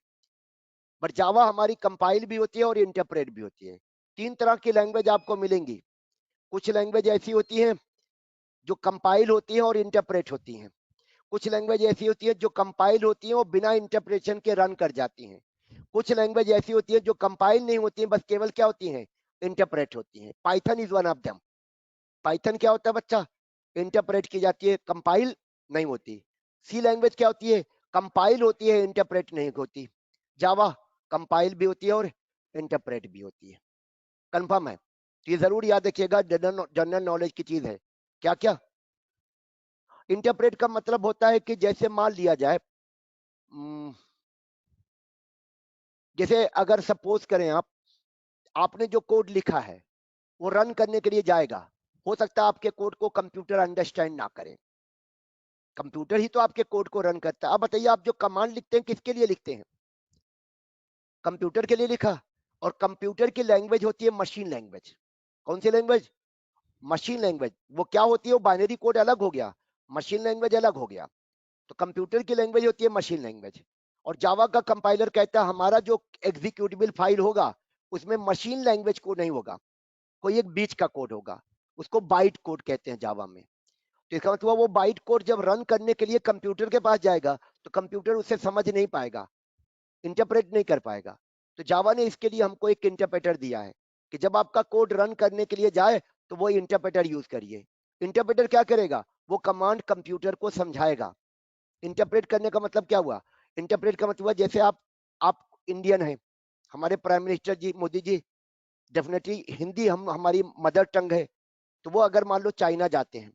बट जावा हमारी कंपाइल भी होती है और इंटरप्रेट भी होती है। तीन तरह की लैंग्वेज आपको मिलेंगी। कुछ लैंग्वेज ऐसी होती हैं जो कंपाइल होती हैं और इंटरप्रेट होती हैं। कुछ लैंग्वेज ऐसी होती है जो कंपाइल होती हैं और बिना इंटरप्रेशन के रन कर जाती हैं। कुछ लैंग्वेज ऐसी होती है जो कंपाइल नहीं होती है, बस केवल क्या होती हैं, इंटरप्रेट होती हैं। Python is one of them. Python क्या होता है बच्चा? इंटरप्रेट की जाती है, कंपाइल नहीं होती। सी लैंग्वेज क्या होती है? कंपाइल होती है, इंटरप्रेट नहीं होती। जावा कंपाइल भी होती है और इंटरप्रेट भी होती है। कंफर्म है? तो ये जरूर याद रखिएगा, जनरल नॉलेज की चीज है। क्या क्या? इंटरप्रेट का मतलब होता है कि जैसे मान लिया जाए, जैसे अगर सपोज करें आपने जो कोड लिखा है वो रन करने के लिए जाएगा, हो सकता है आपके कोड को कंप्यूटर अंडरस्टैंड ना करे। कंप्यूटर ही तो आपके कोड को रन करता है। अब बताइए, आप जो कमांड लिखते हैं किसके लिए लिखते हैं? कंप्यूटर के लिए लिखा। और कंप्यूटर की लैंग्वेज होती है मशीन लैंग्वेज। कौन सी लैंग्वेज? Machine language. वो क्या होती है? वो बाइनरी कोड अलग हो गया, मशीन लैंग्वेज अलग हो गया। तो कंप्यूटर की लैंग्वेज होती है मशीन लैंग्वेज। और जावा का कंपाइलर कहता है हमारा जो एग्जीक्यूटेबल फाइल होगा उसमें मशीन लैंग्वेज कोड नहीं होगा, कोई एक बीच का कोड होगा। उसको बाइट कोड कहते हैं जावा में। तो इसका मतलब वो बाइट कोड जब रन करने के लिए कंप्यूटर के पास जाएगा तो कंप्यूटर उसे समझ नहीं पाएगा, इंटरप्रेट नहीं कर पाएगा। तो जावा ने इसके लिए हमको एक इंटरप्रेटर दिया है कि जब आपका कोड रन करने के लिए जाए तो वो इंटरप्रेटर यूज करिए। इंटरप्रेटर क्या करेगा? वो कमांड कंप्यूटर को समझाएगा। इंटरप्रेट करने का मतलब क्या हुआ? इंटरप्रेट का मतलब जैसे आप इंडियन हैं, हमारे प्राइम मिनिस्टर जी मोदी जी डेफिनेटली हिंदी हम हमारी मदर टंग है। तो वो अगर मान लो चाइना जाते हैं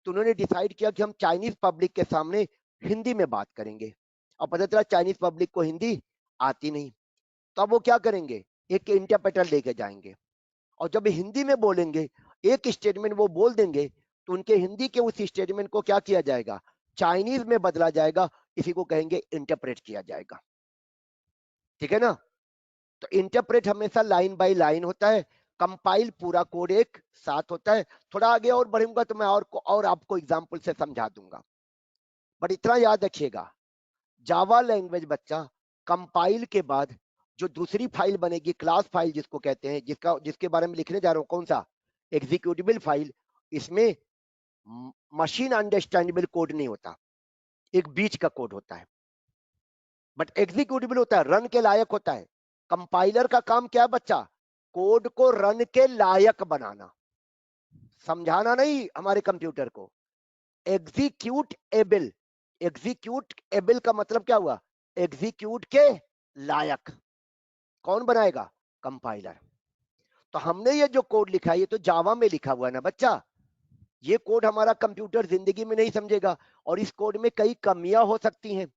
तो उन्होंने डिसाइड किया कि हम चाइनीज पब्लिक के सामने हिंदी में बात करेंगे। और पता चला चाइनीज पब्लिक को हिंदी आती नहीं। तो अब वो क्या करेंगे? एक इंटरप्रेटर लेके जाएंगे और जब हिंदी में बोलेंगे, एक स्टेटमेंट वो बोल देंगे तो उनके हिंदी के उस स्टेटमेंट को क्या किया जाएगा? चाइनीज में बदला जाएगा। इसी को कहेंगे इंटरप्रेट किया जाएगा। ठीक है ना? तो इंटरप्रेट हमेशा लाइन बाय लाइन होता है, कंपाइल पूरा कोड एक साथ होता है। थोड़ा आगे और बढ़ूंगा तो मैं और आपको एग्जांपल से समझा दूंगा। बट इतना याद रखिएगा, जावा लैंग्वेज बच्चा कंपाइल के बाद जो दूसरी फाइल बनेगी, क्लास फाइल जिसको कहते हैं, जिसके बारे में लिखने जा रहा हूं, कौन सा? Executable file. इसमें मशीन अंडरस्टैंडेबल कोड नहीं होता, एक बीच का कोड होता है। बट एग्जीक्यूटेबल होता है, रन के लायक होता है। कंपाइलर का काम क्या है बच्चा? कोड को रन के लायक बनाना, समझाना नहीं हमारे कंप्यूटर को। Execute able. एग्जीक्यूट एबल का मतलब क्या हुआ? एग्जीक्यूट के लायक। कौन बनाएगा? कंपाइलर। तो हमने ये जो कोड लिखा है ये तो जावा में लिखा हुआ है ना बच्चा। ये कोड हमारा कंप्यूटर जिंदगी में नहीं समझेगा और इस कोड में कई कमियां हो सकती हैं।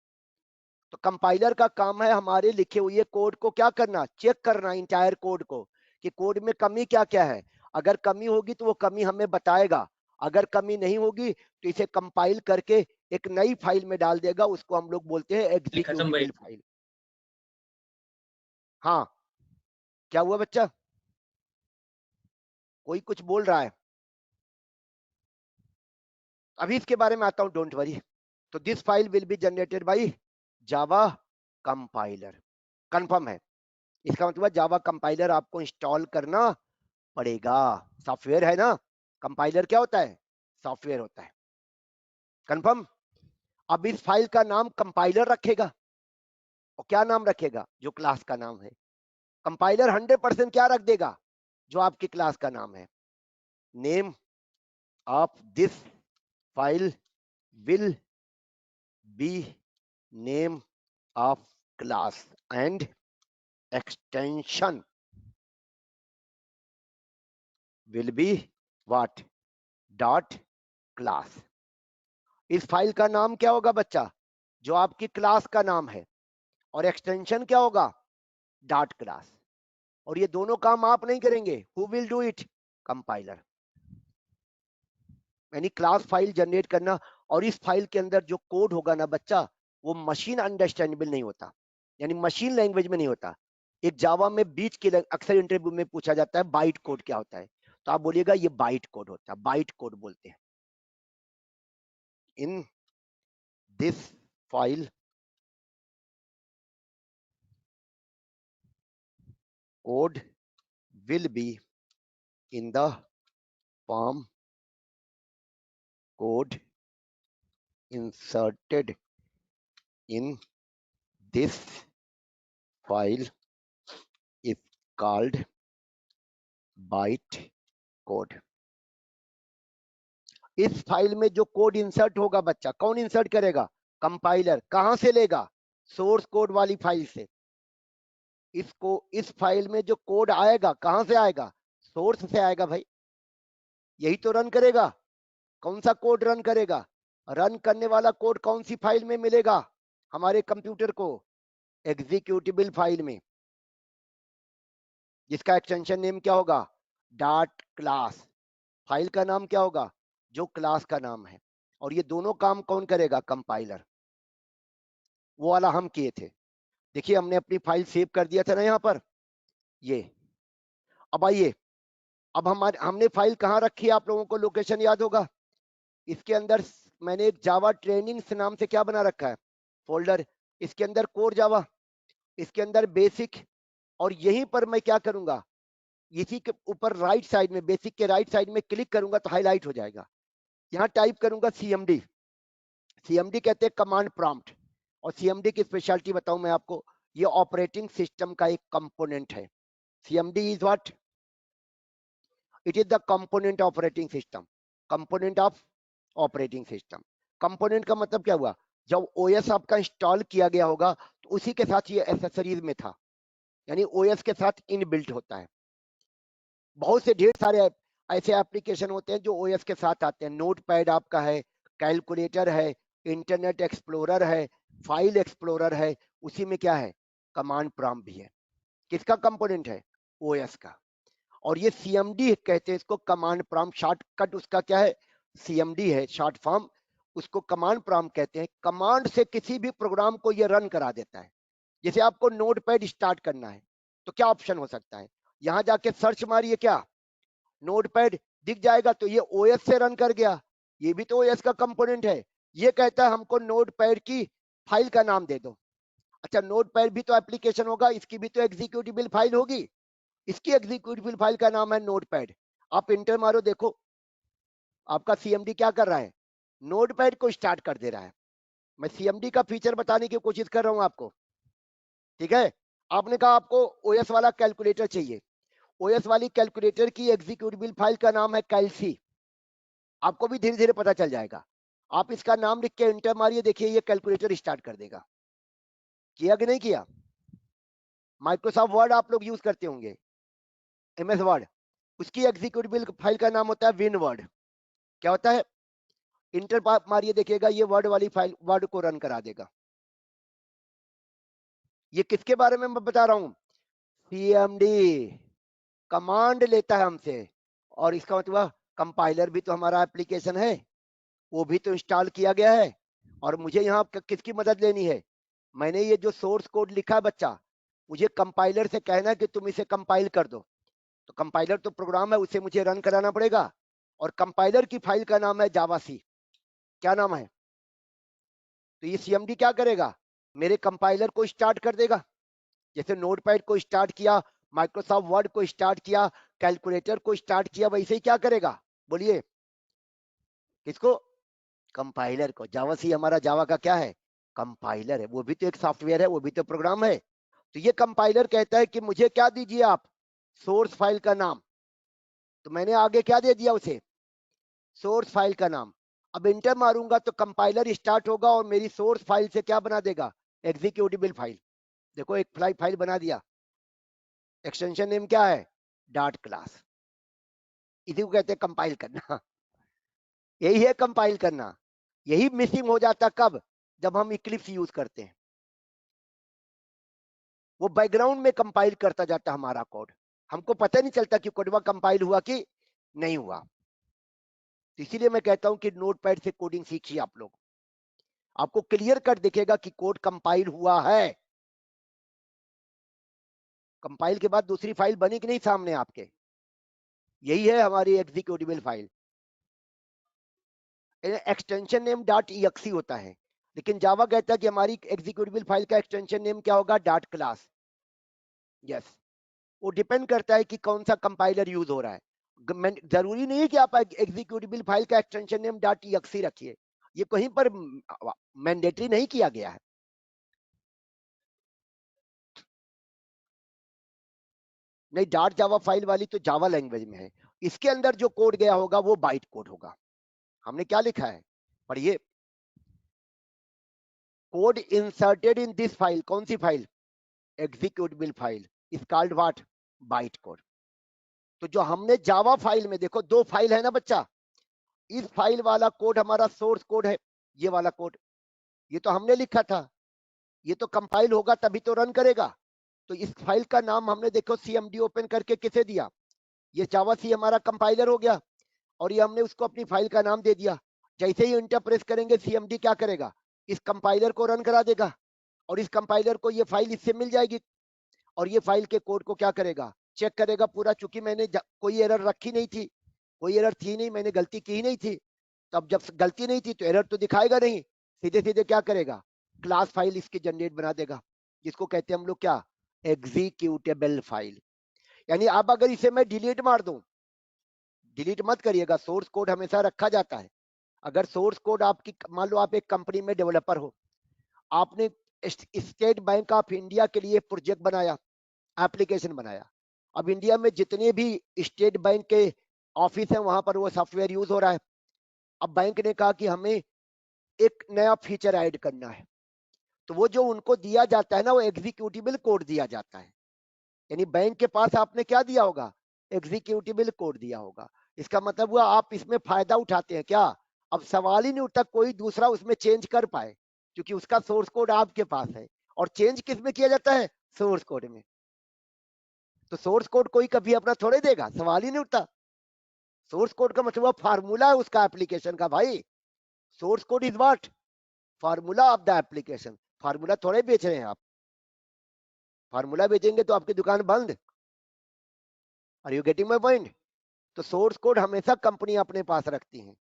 तो कंपाइलर का काम है हमारे लिखे हुए कोड को क्या करना? चेक करना इंटायर कोड को कि कोड में कमी क्या क्या है। अगर कमी होगी तो वो कमी हमें बताएगा, अगर कमी नहीं होगी तो इसे कंपाइल करके एक नई फाइल में डाल देगा। उसको हम लोग बोलते हैं खत्म भाई। Executable file. हाँ, क्या हुआ बच्चा? कोई कुछ बोल रहा है? अभी इसके बारे में आता हूं, डोंट वरी। तो this file will be generated by Java compiler. Confirm है? इसका मतलब जावा कंपाइलर आपको इंस्टॉल करना पड़ेगा। सॉफ्टवेयर है ना, कंपाइलर क्या होता है? सॉफ्टवेयर होता है। कंफर्म? अब इस फाइल का नाम कंपाइलर रखेगा और क्या नाम रखेगा? जो क्लास का नाम है। कंपाइलर 100% क्या रख देगा? जो आपकी क्लास का नाम है। Name of this file will be name of class and extension will be what? Dot class. इस फाइल का नाम क्या होगा बच्चा? जो आपकी क्लास का नाम है। और एक्सटेंशन क्या होगा? Dot class. और ये दोनों काम आप नहीं करेंगे, who will do it? Compiler. यानी क्लास फाइल जनरेट करना, और इस फाइल के अंदर जो कोड होगा ना बच्चा, वो मशीन अंडरस्टैंडेबल नहीं होता, यानी मशीन लैंग्वेज में नहीं होता। एक जावा में बीच के अक्सर इंटरव्यू में पूछा जाता है बाइट कोड क्या होता है, तो आप बोलिएगा ये बाइट कोड होता है, बाइट कोड बोलते हैं। इन this file code will be in the form code inserted in this file is called bytecode। इस फाइल में जो कोड इंसर्ट होगा बच्चा, कौन इंसर्ट करेगा? कंपाइलर। कहां से लेगा? सोर्स कोड वाली फाइल से। इसको इस फाइल में जो कोड आएगा कहां से आएगा? सोर्स से आएगा भाई, यही तो रन करेगा। कौन सा कोड रन करेगा? रन करने वाला कोड कौन सी फाइल में मिलेगा हमारे कंप्यूटर को? एग्जीक्यूटिबल फाइल में, जिसका एक्सटेंशन नेम क्या होगा? Dot class. फाइल का नाम क्या होगा? जो क्लास का नाम है। और ये दोनों काम कौन करेगा? कंपाइलर। वो वाला हम किए थे, देखिए हमने अपनी फाइल सेव कर दिया था ना यहाँ पर, ये। अब आइए, अब हमने फाइल कहाँ रखी है, आप लोगों को लोकेशन याद होगा। इसके अंदर मैंने एक जावा ट्रेनिंग्स नाम से क्या बना रखा है? फोल्डर। इसके अंदर कोर जावा, इसके अंदर बेसिक, और यहीं पर मैं क्या करूंगा, इसी के ऊपर राइट साइड में, बेसिक के राइट साइड में क्लिक करूंगा तो हाईलाइट हो जाएगा। यहाँ टाइप करूंगा सीएमडी। सीएमडी कहते हैं कमांड प्रॉम्प्ट। और सीएमडी की स्पेशलिटी बताऊं मैं आपको, ये ऑपरेटिंग सिस्टम का एक कंपोनेंट है। CMD is what? It is the component operating system. Component of operating system. Component का मतलब क्या हुआ? जब ओएस आपका इंस्टॉल किया गया होगा तो उसी के साथ ये एसेसरीज में था, यानी ओएस के साथ इनबिल्ट होता है। बहुत से ढेर सारे ऐसे एप्लीकेशन होते हैं जो ओएस के साथ आते हैं। नोटपैड आपका है, कैलकुलेटर है, इंटरनेट एक्सप्लोरर है, फाइल एक्सप्लोरर है, उसी में क्या है? कमांड प्रॉम्प्ट भी है। किसका कंपोनेंट है? ओएस का। और ये सीएमडी कहते हैं इसको, कमांड प्रॉम्प्ट। शॉर्टकट उसका क्या है? सीएमडी है शॉर्ट फॉर्म, उसको कमांड प्रॉम्प्ट कहते हैं। कमांड से किसी भी प्रोग्राम को ये रन करा देता है। जैसे आपको नोटपैड स्टार्ट करना है तो क्या ऑप्शन हो सकता है? यहां जाके सर्च मारिए, क्या नोटपैड दिख जाएगा, तो ये ओएस से रन कर गया। ये भी तो ओएस का कंपोनेंट है। ये कहता है हमको नोटपैड की फाइल का नाम दे दो। अच्छा, नोटपैड भी तो एप्लीकेशन होगा, इसकी भी तो एग्जीक्यूटिबल फाइल होगी। इसकी एग्जीक्यूटिबल फाइल का नाम है नोटपैड। आप इंटर मारो, देखो आपका सीएमडी क्या कर रहा है? नोटपैड को स्टार्ट कर दे रहा है। मैं सीएमडी का फीचर बताने की कोशिश कर रहा हूं आपको, ठीक है। आपने कहा आपको ओएस वाला कैलकुलेटर चाहिए। ओएस वाली कैलकुलेटर की एग्जीक्यूटिबल फाइल का नाम है कैलसी। आपको भी धीरे धीरे पता चल जाएगा। आप इसका नाम लिख के इंटर मारिए, देखिए ये कैलकुलेटर स्टार्ट कर देगा। किया कि नहीं किया? माइक्रोसॉफ्ट वर्ड आप लोग यूज करते होंगे, एमएस वर्ड, उसकी एग्जीक्यूटिबल फाइल का नाम होता है विन वर्ड। क्या होता है? इंटर मारिए, देखिएगा ये वर्ड वाली फाइल वर्ड को रन करा देगा। ये किसके बारे में मैं बता रहा हूं? सीएमडी कमांड लेता है हमसे। और इसका मतलब कंपाइलर भी तो हमारा एप्लीकेशन है, वो भी तो इंस्टॉल किया गया है। और मुझे यहाँ किसकी मदद लेनी है? मैंने ये जो सोर्स कोड लिखा है बच्चा, मुझे कंपाइलर से कहना है कि तुम इसे कंपाइल कर दो। तो कंपाइलर तो प्रोग्राम है, उसे मुझे रन कराना पड़ेगा। और कंपाइलर की फाइल का नाम है जावा सी। क्या नाम है? तो ये सीएमडी क्या करेगा? मेरे कंपाइलर को स्टार्ट कर देगा। जैसे नोटपैड को स्टार्ट किया, माइक्रोसॉफ्ट वर्ड को स्टार्ट किया, कैलकुलेटर को स्टार्ट किया, वैसे ही क्या करेगा? बोलिए किसको? कंपाइलर को। जावा सी हमारा जावा का क्या है? कंपाइलर है। वो भी तो एक सॉफ्टवेयर है, वो भी तो प्रोग्राम है। तो ये कंपाइलर कहता है कि मुझे क्या दीजिए आप? सोर्स फाइल का नाम। तो मैंने आगे क्या दे दिया उसे? सोर्स फाइल का नाम। अब इंटर मारूंगा तो कंपाइलर स्टार्ट होगा और मेरी सोर्स फाइल से क्या बना देगा? Executable file. देखो एक फाइल बना दिया। एक्सटेंशन नेम क्या है? Dot class. इसी को कहते हैं कंपाइल करना। यही है कंपाइल करना। यही मिसिंग हो जाता कब? जब हम इक्लिप्स यूज करते हैं। वो बैकग्राउंड में कंपाइल करता जाता है हमारा कोड, हमको पता नहीं चलता कि कोडवा कंपाइल हुआ कि नहीं हुआ। तो इसीलिए मैं कहता हूं कि नोटपैड से कोडिंग सीखिए आप लोग, आपको क्लियर कट दिखेगा कि कोड कंपाइल हुआ है। कंपाइल के बाद दूसरी फाइल बनी कि नहीं सामने आपके, यही है हमारी executable file. Extension name .exe होता है, लेकिन जावा कहता है कि हमारी एग्जीक्यूटिबल फाइल का एक्सटेंशन नेम क्या होगा, .class। यस, वो डिपेंड करता है कि कौन सा कंपाइलर यूज हो रहा है। जरूरी नहीं है कि आप एग्जीक्यूटिबल फाइल का एक्सटेंशन नेम .exe रखिए, ये कहीं पर मैंडेटरी नहीं किया गया है। नहीं, .java फाइल वाली तो जावा लैंग्वेज में है, इसके अंदर जो कोड गया होगा वो बाइट कोड होगा। हमने क्या लिखा है पढ़िए, code inserted in this file, कौन सी file, executable file, is called what, byte code. तो जो हमने जावा फाइल में, देखो दो फाइल है ना बच्चा, इस फाइल वाला कोड हमारा सोर्स कोड है, ये वाला कोड ये तो हमने लिखा था, ये तो कंपाइल होगा तभी तो रन करेगा। तो इस फाइल का नाम हमने देखो cmd ओपन करके किसे दिया, ये जावा सी हमारा कंपाइलर हो गया, और ये हमने उसको अपनी फाइल का नाम दे दिया। जैसे ही इंटर प्रेस करेंगे cmd क्या करेगा, इस कंपाइलर को रन करा देगा, और इस कंपाइलर को ये फाइल इससे मिल जाएगी, और ये फाइल के कोड को क्या करेगा, चेक करेगा पूरा। चूंकि मैंने कोई एरर रखी नहीं थी, कोई एरर थी नहीं, मैंने गलती की नहीं थी, तब जब गलती नहीं थी तो एरर तो दिखाएगा नहीं, सीधे सीधे क्या करेगा, क्लास फाइल इसकी जनरेट बना देगा, जिसको कहते हैं हम लोग क्या, एग्जीक्यूटेबल फाइल। यानी अब अगर इसे मैं डिलीट मार दूं, डिलीट मत करिएगा, सोर्स कोड हमेशा रखा जाता है। अगर सोर्स कोड आपकी, मान लो आप एक कंपनी में डेवलपर हो, आपने स्टेट बैंक ऑफ इंडिया के लिए प्रोजेक्ट बनाया, एप्लीकेशन बनाया। अब इंडिया में जितने भी स्टेट बैंक के ऑफिस हैं वहां पर वो सॉफ्टवेयर यूज हो रहा है। अब बैंक ने कहा कि हमें एक नया फीचर ऐड करना है, तो वो जो उनको दिया जाता है ना, वो एग्जीक्यूटिबल कोड दिया जाता है। यानी बैंक के पास आपने क्या दिया होगा, एग्जीक्यूटिबल कोड दिया होगा। इसका मतलब हुआ आप इसमें फायदा उठाते हैं क्या। अब सवाल ही नहीं उठता कोई दूसरा उसमें चेंज कर पाए, क्योंकि उसका सोर्स कोड आपके पास है, और चेंज किस में किया जाता है, सोर्स कोड में। तो सोर्स कोड कोई कभी अपना थोड़े देगा, सवाल ही नहीं उठता। सोर्स कोड का मतलब फार्मूला है उसका एप्लीकेशन का भाई, source code is what, formula of the application. Formula थोड़े बेच रहे हैं आप, फार्मूला बेचेंगे तो आपकी दुकान बंद। Are you getting my point. तो सोर्स कोड हमेशा कंपनी अपने पास रखती है।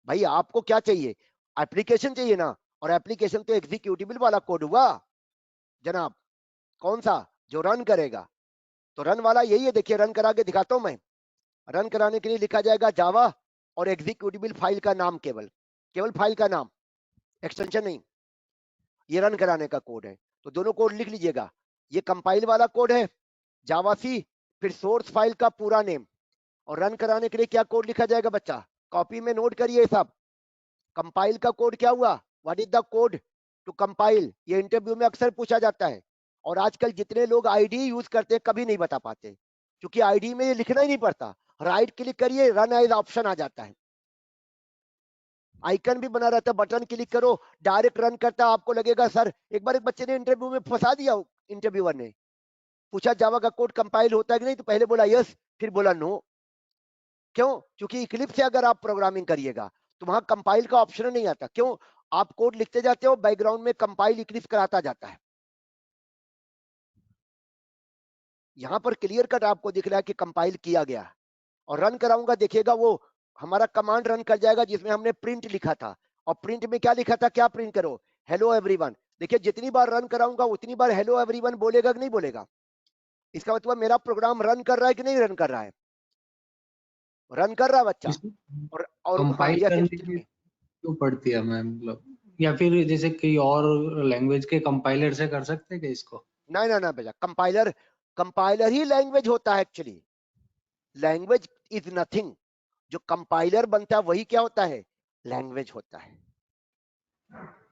भाई आपको क्या चाहिए, एप्लीकेशन चाहिए ना, और एप्लीकेशन तो एग्जीक्यूटिबल वाला कोड हुआ जनाब, कौन सा, जो रन करेगा। तो रन वाला यही है, देखिए रन करा के दिखाता हूं मैं। रन कराने के लिए लिखा जाएगा जावा और एग्जीक्यूटिबल फाइल का नाम, केवल केवल फाइल का नाम, एक्सटेंशन नहीं। ये रन कराने का कोड है, तो दोनों कोड लिख लीजिएगा। ये कंपाइल वाला कोड है जावा सी, फिर सोर्स फाइल का पूरा नेम, और रन कराने के लिए क्या कोड लिखा जाएगा बच्चा, कॉपी में नोट करिए सब। कंपाइल का कोड क्या हुआ, what is the code to compile, ये इंटरव्यू में अक्सर पूछा जाता है। और आजकल जितने लोग आईडी यूज करते हैं कभी नहीं बता पाते, क्योंकि आईडी में ये लिखना ही नहीं पड़ता, राइट क्लिक करिए रन एज ऑप्शन आ जाता है, आइकन भी बना रहता है, बटन क्लिक करो डायरेक्ट रन करता है। आपको लगेगा सर, एक बार एक बच्चे ने इंटरव्यू में फंसा दिया, इंटरव्यूअर ने पूछा जावा का कोड कंपाइल होता है कि नहीं, तो पहले बोला यस, फिर बोला नो। क्यों, क्योंकि इक्लिप्स से अगर आप प्रोग्रामिंग करिएगा तो वहां कंपाइल का ऑप्शन नहीं आता। क्यों, आप कोड लिखते जाते हो, बैकग्राउंड में कंपाइल इक्लिप्स कराता जाता है। यहां पर क्लियर कट आपको दिख रहा है कि कंपाइल किया गया, और रन कराऊंगा देखिएगा वो हमारा कमांड रन कर जाएगा जिसमें हमने प्रिंट लिखा था। और प्रिंट में क्या लिखा था, क्या प्रिंट करो, हेलो एवरीवन। देखिए जितनी बार रन कराऊंगा उतनी बार हेलो एवरीवन बोलेगा कि नहीं बोलेगा। इसका मतलब मेरा प्रोग्राम रन कर रहा है कि नहीं रन कर रहा है, रन कर रहा है बच्चा। और हाँ, कंपाइल यस करने की एक्चुअली क्यों पड़ती है हमें, मतलब, या फिर जैसे कोई और लैंग्वेज के कंपाइलर से कर सकते हैं क्या इसको। नहीं ना ना बेटा, कंपाइलर, कंपाइलर ही लैंग्वेज होता है एक्चुअली, लैंग्वेज इज नथिंग। जो कंपाइलर बनता है वही क्या होता है, लैंग्वेज होता है।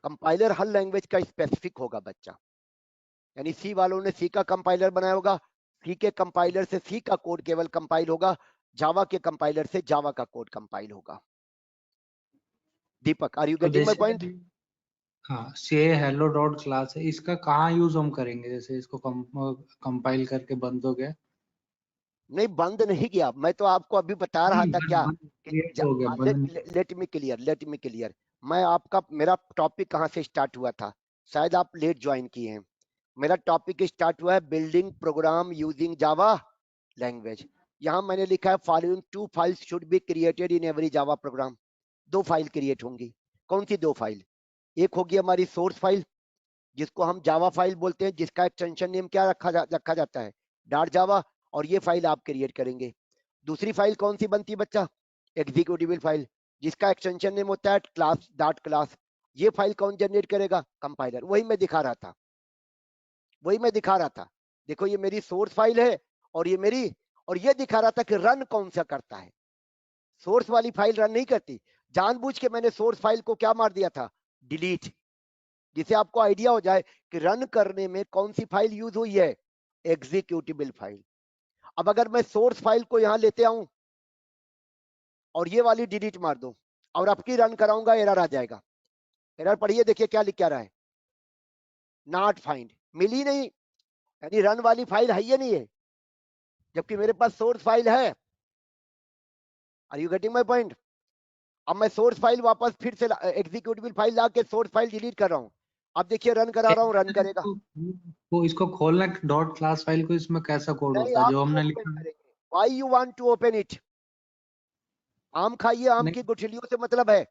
कंपाइलर हर लैंग्वेज का स्पेसिफिक होगा बच्चा, यानी सी वालों ने सी का कंपाइलर बनाया होगा, सी के कंपाइलर से सी का कोड केवल कंपाइल होगा, जावा के कंपाइलर से जावा का कोड कंपाइल होगा। दीपक, आर यू तो गेटिंग माय जैसे पॉइंट। हाँ, से हेलो डॉट क्लास है, इसका कहाँ यूज हम करेंगे? जैसे इसको कंपाइल करके बंद हो गया। नहीं बंद नहीं किया, मैं तो आपको अभी बता रहा नहीं, था क्या बंद कि क्रिएट हो गया, बंद नहीं। Let me clear. मैं आपका, मेरा टॉपिक कहाँ से स्टार्ट हुआ था, शायद आप लेट ज्वाइन किए हैं। मेरा टॉपिक स्टार्ट हुआ है building program using Java language. यहाँ मैंने लिखा है following 2 files should be created in every Java program. 2 file create होंगी। कौन सी 2 फाइल? एक होगी हमारी सोर्स फाइल, जिसको हम जावा फाइल बोलते हैं, जिसका एक्सटेंशन नेम क्या रखा जाता है, डॉट जावा। और ये फाइल आप क्रिएट करेंगे। दूसरी फाइल कौन सी बनती है बच्चा? एग्जीक्यूटिबल फाइल, जिसका एक्सटेंशन नेम होता है क्लास डॉट क्लास। ये फाइल कौन जनरेट करेगा? कंपाइलर। वही मैं दिखा रहा था। देखो ये मेरी सोर्स फाइल है, और ये मेरी, और ये दिखा रहा था कि रन कौन सा करता है। सोर्स वाली फाइल रन नहीं करती। जानबूझ के मैंने सोर्स फाइल को क्या मार दिया था? डिलीट। जिससे आपको आइडिया हो जाए कि रन करने में कौन सी फाइल यूज हुई है, एग्जीक्यूटिबल फाइल। अब अगर मैं सोर्स फाइल को यहां लेते आऊं और ये वाली डिलीट मार दूं और आपकी रन कराऊंगा, एरर आ जाएगा। एरर पढ़िए, देखिए क्या लिख क्या रहा है, नॉट फाइंड, मिली नहीं, यानी रन वाली फाइल है ही नहीं है, जबकि मेरे पास सोर्स फाइल है। Are you getting my point? अब मैं सोर्स फाइल वापस फिर से एग्जीक्यूटिबल फाइल ला के सोर्स फाइल डिलीट कर रहा हूं। अब देखिए रन करा रहा हूं, रन करेगा। वो इसको खोलना डॉट क्लास फाइल को, इसमें कैसा कोड नहीं, होता है आप जो क्यों हमने ओपन लिखा है? करेंगे? Why you want to open it? आम खाइए, आम की नहीं गुठलियों से मतलब है।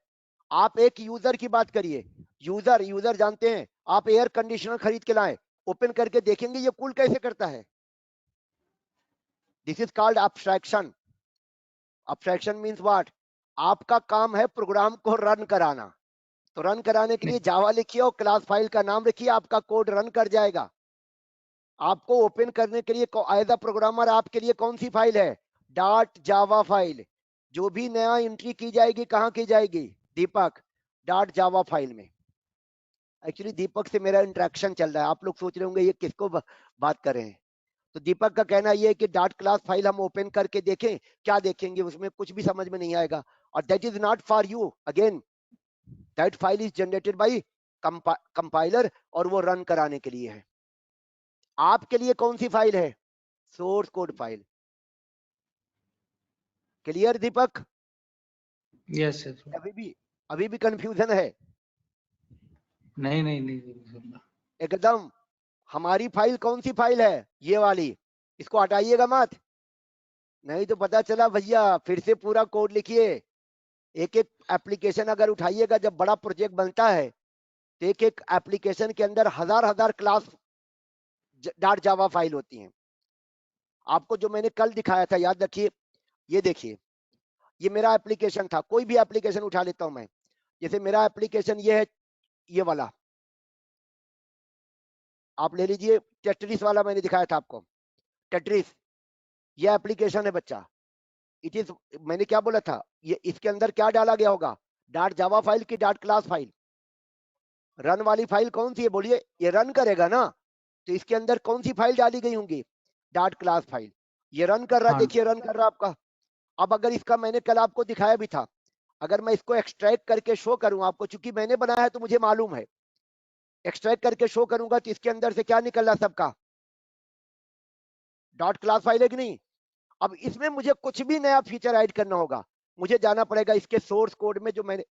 आप एक यूजर की बात करिए। यूजर यूजर जानते हैं, आप एयर कंडीशनर खरीद के लाए, ओपन करके देखेंगे ये कूल कैसे करता है। This is called abstraction. Abstraction means what? आपका काम है प्रोग्राम को रन कराना, तो रन कराने के लिए नहीं जावा लिखिए और क्लास फाइल का नाम लिखिए, आपका कोड रन कर जाएगा। आपको ओपन करने के लिए एज अ प्रोग्रामर आपके लिए कौन सी फाइल है? Dot Java file. जो भी नया एंट्री की जाएगी कहां की जाएगी? दीपक डॉट जावा फाइल में। एक्चुअली दीपक से मेरा इंटरेक्शन चल रहा है, आप लोग सोच रहे होंगे ये किसको बात कर रहे हैं। तो दीपक का कहना ये है कि डॉट क्लास फाइल हम ओपन करके देखें, क्या देखेंगे उसमें, कुछ भी समझ में नहीं आएगा। और that is not for you, again that file is generated by compiler, और वो रन कराने के लिए है। आपके लिए कौन सी फाइल है? Source code file. Clear Deepak? Yes yes. अभी भी कंफ्यूजन है? नहीं नहीं नहीं, नहीं। एकदम। हमारी फाइल कौन सी फाइल है? ये वाली। इसको हटाइएगा मत, नहीं तो पता चला भैया फिर से पूरा कोड लिखिए। एक एक एप्लीकेशन अगर उठाइएगा, जब बड़ा प्रोजेक्ट बनता है तो एक एक एप्लीकेशन के अंदर हजार हजार क्लास डॉट जावा फाइल होती हैं। आपको जो मैंने कल दिखाया था याद रखिए, ये देखिए, ये मेरा एप्लीकेशन था, कोई भी एप्लीकेशन उठा लेता हूं मैं। जैसे मेरा एप्लीकेशन ये है, ये वाला आप ले लीजिए, टेट्रिस वाला मैंने दिखाया था आपको, टेट्रिस। ये एप्लीकेशन है बच्चा, इट इज, मैंने क्या बोला था, ये इसके अंदर क्या डाला गया होगा? डॉट जावा फाइल की डॉट क्लास फाइल। रन वाली फाइल कौन सी है बोलिए? ये रन करेगा ना, तो इसके अंदर कौन सी फाइल डाली गई होंगी? Dot class file. ये रन कर रहा है, हाँ देखिए रन कर रहा है आपका। अब अगर इसका मैंने कल आपको दिखाया भी था, अगर मैं इसको एक्सट्रैक्ट करके शो करूं आपको, चूंकि मैंने बनाया है तो मुझे मालूम है, एक्सट्रैक्ट करके शो करूंगा तो इसके अंदर से क्या निकल रहा सबका? डॉट क्लास फाइल है कि नहीं? अब इसमें मुझे कुछ भी नया फीचर ऐड करना होगा, मुझे जाना पड़ेगा इसके सोर्स कोड में जो मैंने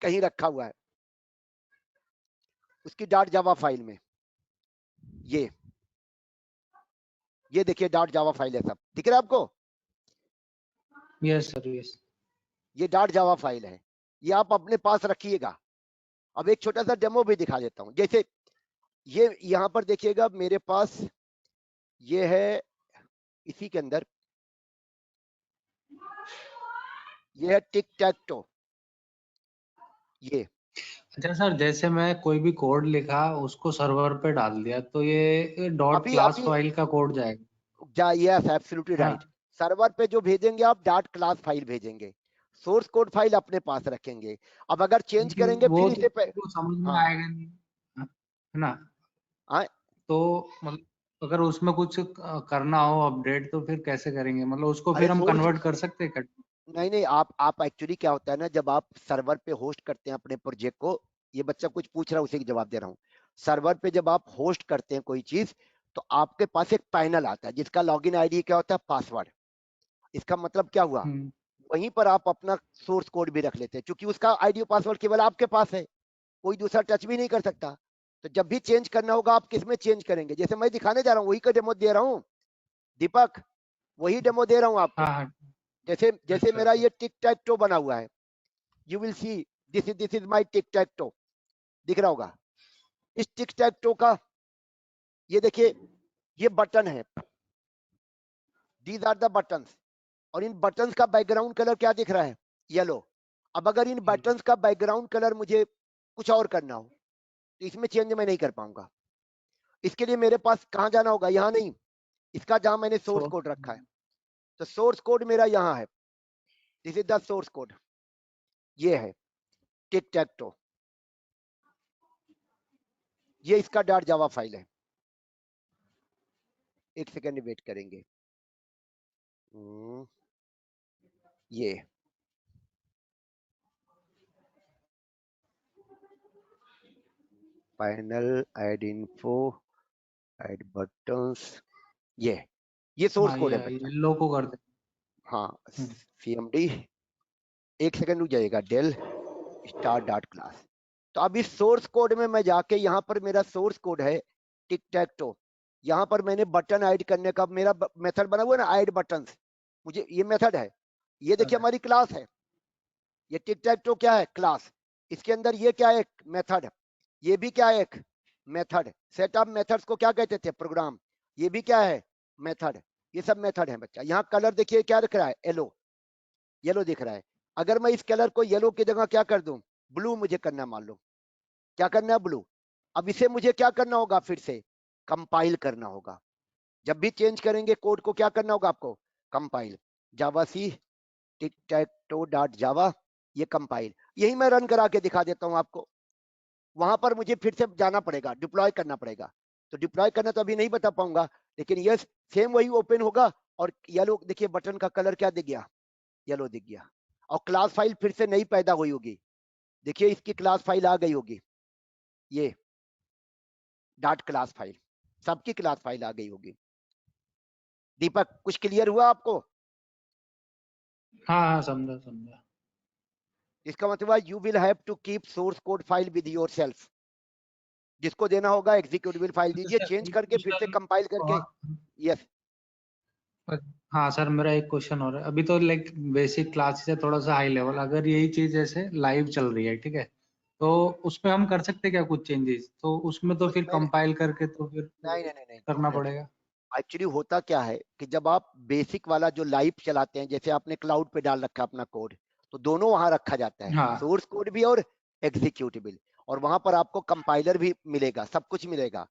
कहीं रखा हुआ है, उसकी डॉट जावा फाइल में। ये देखिए डॉट जावा फाइल है, सब दिख रहा है आपको? Yes sir yes. ये डॉट जावा फाइल है, ये आप अपने पास रखिएगा। अब एक छोटा सा डेमो भी दिखा देता हूं। जैसे ये यहां पर देखिएगा मेरे पास ये है, इसी के अंदर ये है टिक टैक टो। ये अच्छा सर, जैसे मैं कोई भी कोड लिखा उसको सर्वर पे डाल दिया तो ये डॉट अभी क्लास अभी फाइल का कोड जाएगा? Yes absolutely right. हाँ, सर्वर पे जो भेजेंगे आप डॉट क्लास फाइल भेजेंगे, सोर्स कोड फाइल अपने पास रखेंगे। अब अगर चेंज लेकिन करेंगे वो फिर तो इसे वो समझ में हाँ आएगा नहीं, है ना? हाँ। तो मतलब अगर उसमें कुछ करना हो अपडेट तो फिर कैसे करेंगे? मतलब उसको अरे फिर हम सोर्स, कन्वर्ट कर सकते हैं? नहीं नहीं, आप एक्चुअली क्या होता है ना, जब आप सर्वर पे होस्ट करते हैं अपने प्रोजेक्ट को, ये बच्चा कुछ पूछ रहा है उसी का जवाब दे रहा हूँ। सर्वर पे जब आप होस्ट करते हैं कोई चीज, तो आपके पास एक पैनल आता है जिसका लॉगिन आईडी क्या होता है, पासवर्ड। इसका मतलब क्या हुआ, वहीं पर आप अपना सोर्स कोड भी रख लेते हैं, क्योंकि उसका आईडी पासवर्ड केवल आपके पास है, कोई दूसरा टच भी नहीं कर सकता। तो जब भी चेंज करना होगा आप किस में चेंज करेंगे, जैसे मैं दिखाने जा रहा हूँ वही का डेमो दे रहा हूँ दीपक, वही डेमो दे रहा हूँ आपको। हाँ हाँ। जैसे जैसे अच्छा मेरा अच्छा। ये टिक टैक टो बना हुआ है, you will see this is my tick tech to, दिख रहा होगा। इस टिक टैक टो का ये देखिए, ये बटन है, दीज आर द बटन्स, और इन बटन्स का बैकग्राउंड कलर क्या दिख रहा है, येलो। अब अगर इन बटन्स का बैकग्राउंड कलर मुझे कुछ और करना हो, तो इसमें चेंज मैं नहीं कर पाऊंगा। इसके लिए मेरे पास कहां जाना होगा, यहाँ नहीं, इसका जहां मैंने सोर्स कोड रखा है, तो सोर्स कोड मेरा यहाँ है, this is the source code, ये है टिक टैक टो, ये इसका डॉट जावा फाइल है। एक सेकेंड वेट करेंगे। ये panel, add info, add buttons, ये सोर्स हाँ कोड है ये बच्चा। लो को कर दे। हाँ, सीएमडी, एक सेकंड रुक जाइएगा, डेल स्टार डॉट क्लास। तो अब इस सोर्स कोड में मैं जाके, यहाँ पर मेरा सोर्स कोड है टिक टैक टो, यहाँ पर मैंने बटन ऐड करने का मेरा मेथड बना हुआ है ना, ऐड बटन्स, मुझे ये मेथड है, ये देखिए हमारी क्लास है, ये टिक टैक टो क्या है, क्लास। इसके अंदर ये क्या है, मेथड, ये भी क्या है, एक मेथड। सेट ऑफ मेथड्स को क्या कहते थे, प्रोग्राम, ये भी क्या है, मेथड। ये सब मेथड है बच्चा। यहाँ कलर देखिए क्या दिख रहा है, येलो, येलो दिख रहा है। अगर मैं इस कलर को येलो की जगह क्या कर दूं, ब्लू मुझे करना, मान लो क्या करना है, ब्लू। अब इसे मुझे क्या करना होगा, फिर से कंपाइल करना होगा। जब भी चेंज करेंगे कोड को क्या करना होगा आपको, compile, Java C tick tech to dot जावा, ये कंपाइल, यही मैं रन करा के दिखा देता हूं आपको। वहां पर मुझे फिर से जाना पड़ेगा, डिप्लॉय करना पड़ेगा, तो डिप्लॉय करना तो अभी नहीं बता पाऊंगा, लेकिन यस सेम वही ओपन होगा। और येलो देखिए, बटन का कलर क्या दिख गया, येलो दिख गया। और क्लास फाइल फिर से नई पैदा हुई होगी, देखिए इसकी क्लास फाइल आ गई होगी, ये डॉट क्लास फाइल, सबकी क्लास फाइल आ गई होगी। दीपक कुछ क्लियर हुआ आपको, हाँ हाँ समझा समझा। इसका मतलब you will have to keep source code file with yourself, जिसको देना होगा एग्जीक्यूटिबल फाइल अच्छा दीजिए, सर चेंज एक करके फिर से क्वेश्चन कंपाइल करके। यस, हाँ सर मेरा एक क्वेश्चन और है। अभी तो लाइक बेसिक क्लास से थोड़ा सा हाई लेवल, अगर यही चीज जैसे लाइव चल रही है ठीक है, तो उसमें हम कर सकते हैं क्या कुछ चेंजेस, तो उसमें तो फिर उसमें कंपाइल करके तो फिर नहीं नहीं नहीं नहीं, करना पड़ेगा। एक्चुअली होता क्या है कि जब आप बेसिक वाला जो लाइव चलाते हैं, जैसे आपने क्लाउड पे डाल रखा अपना कोड, तो दोनों वहां रखा जाता है, हाँ। सोर्स कोड भी और एग्जीक्यूटिबल, और वहां पर आपको कंपाइलर भी मिलेगा, सब कुछ मिलेगा।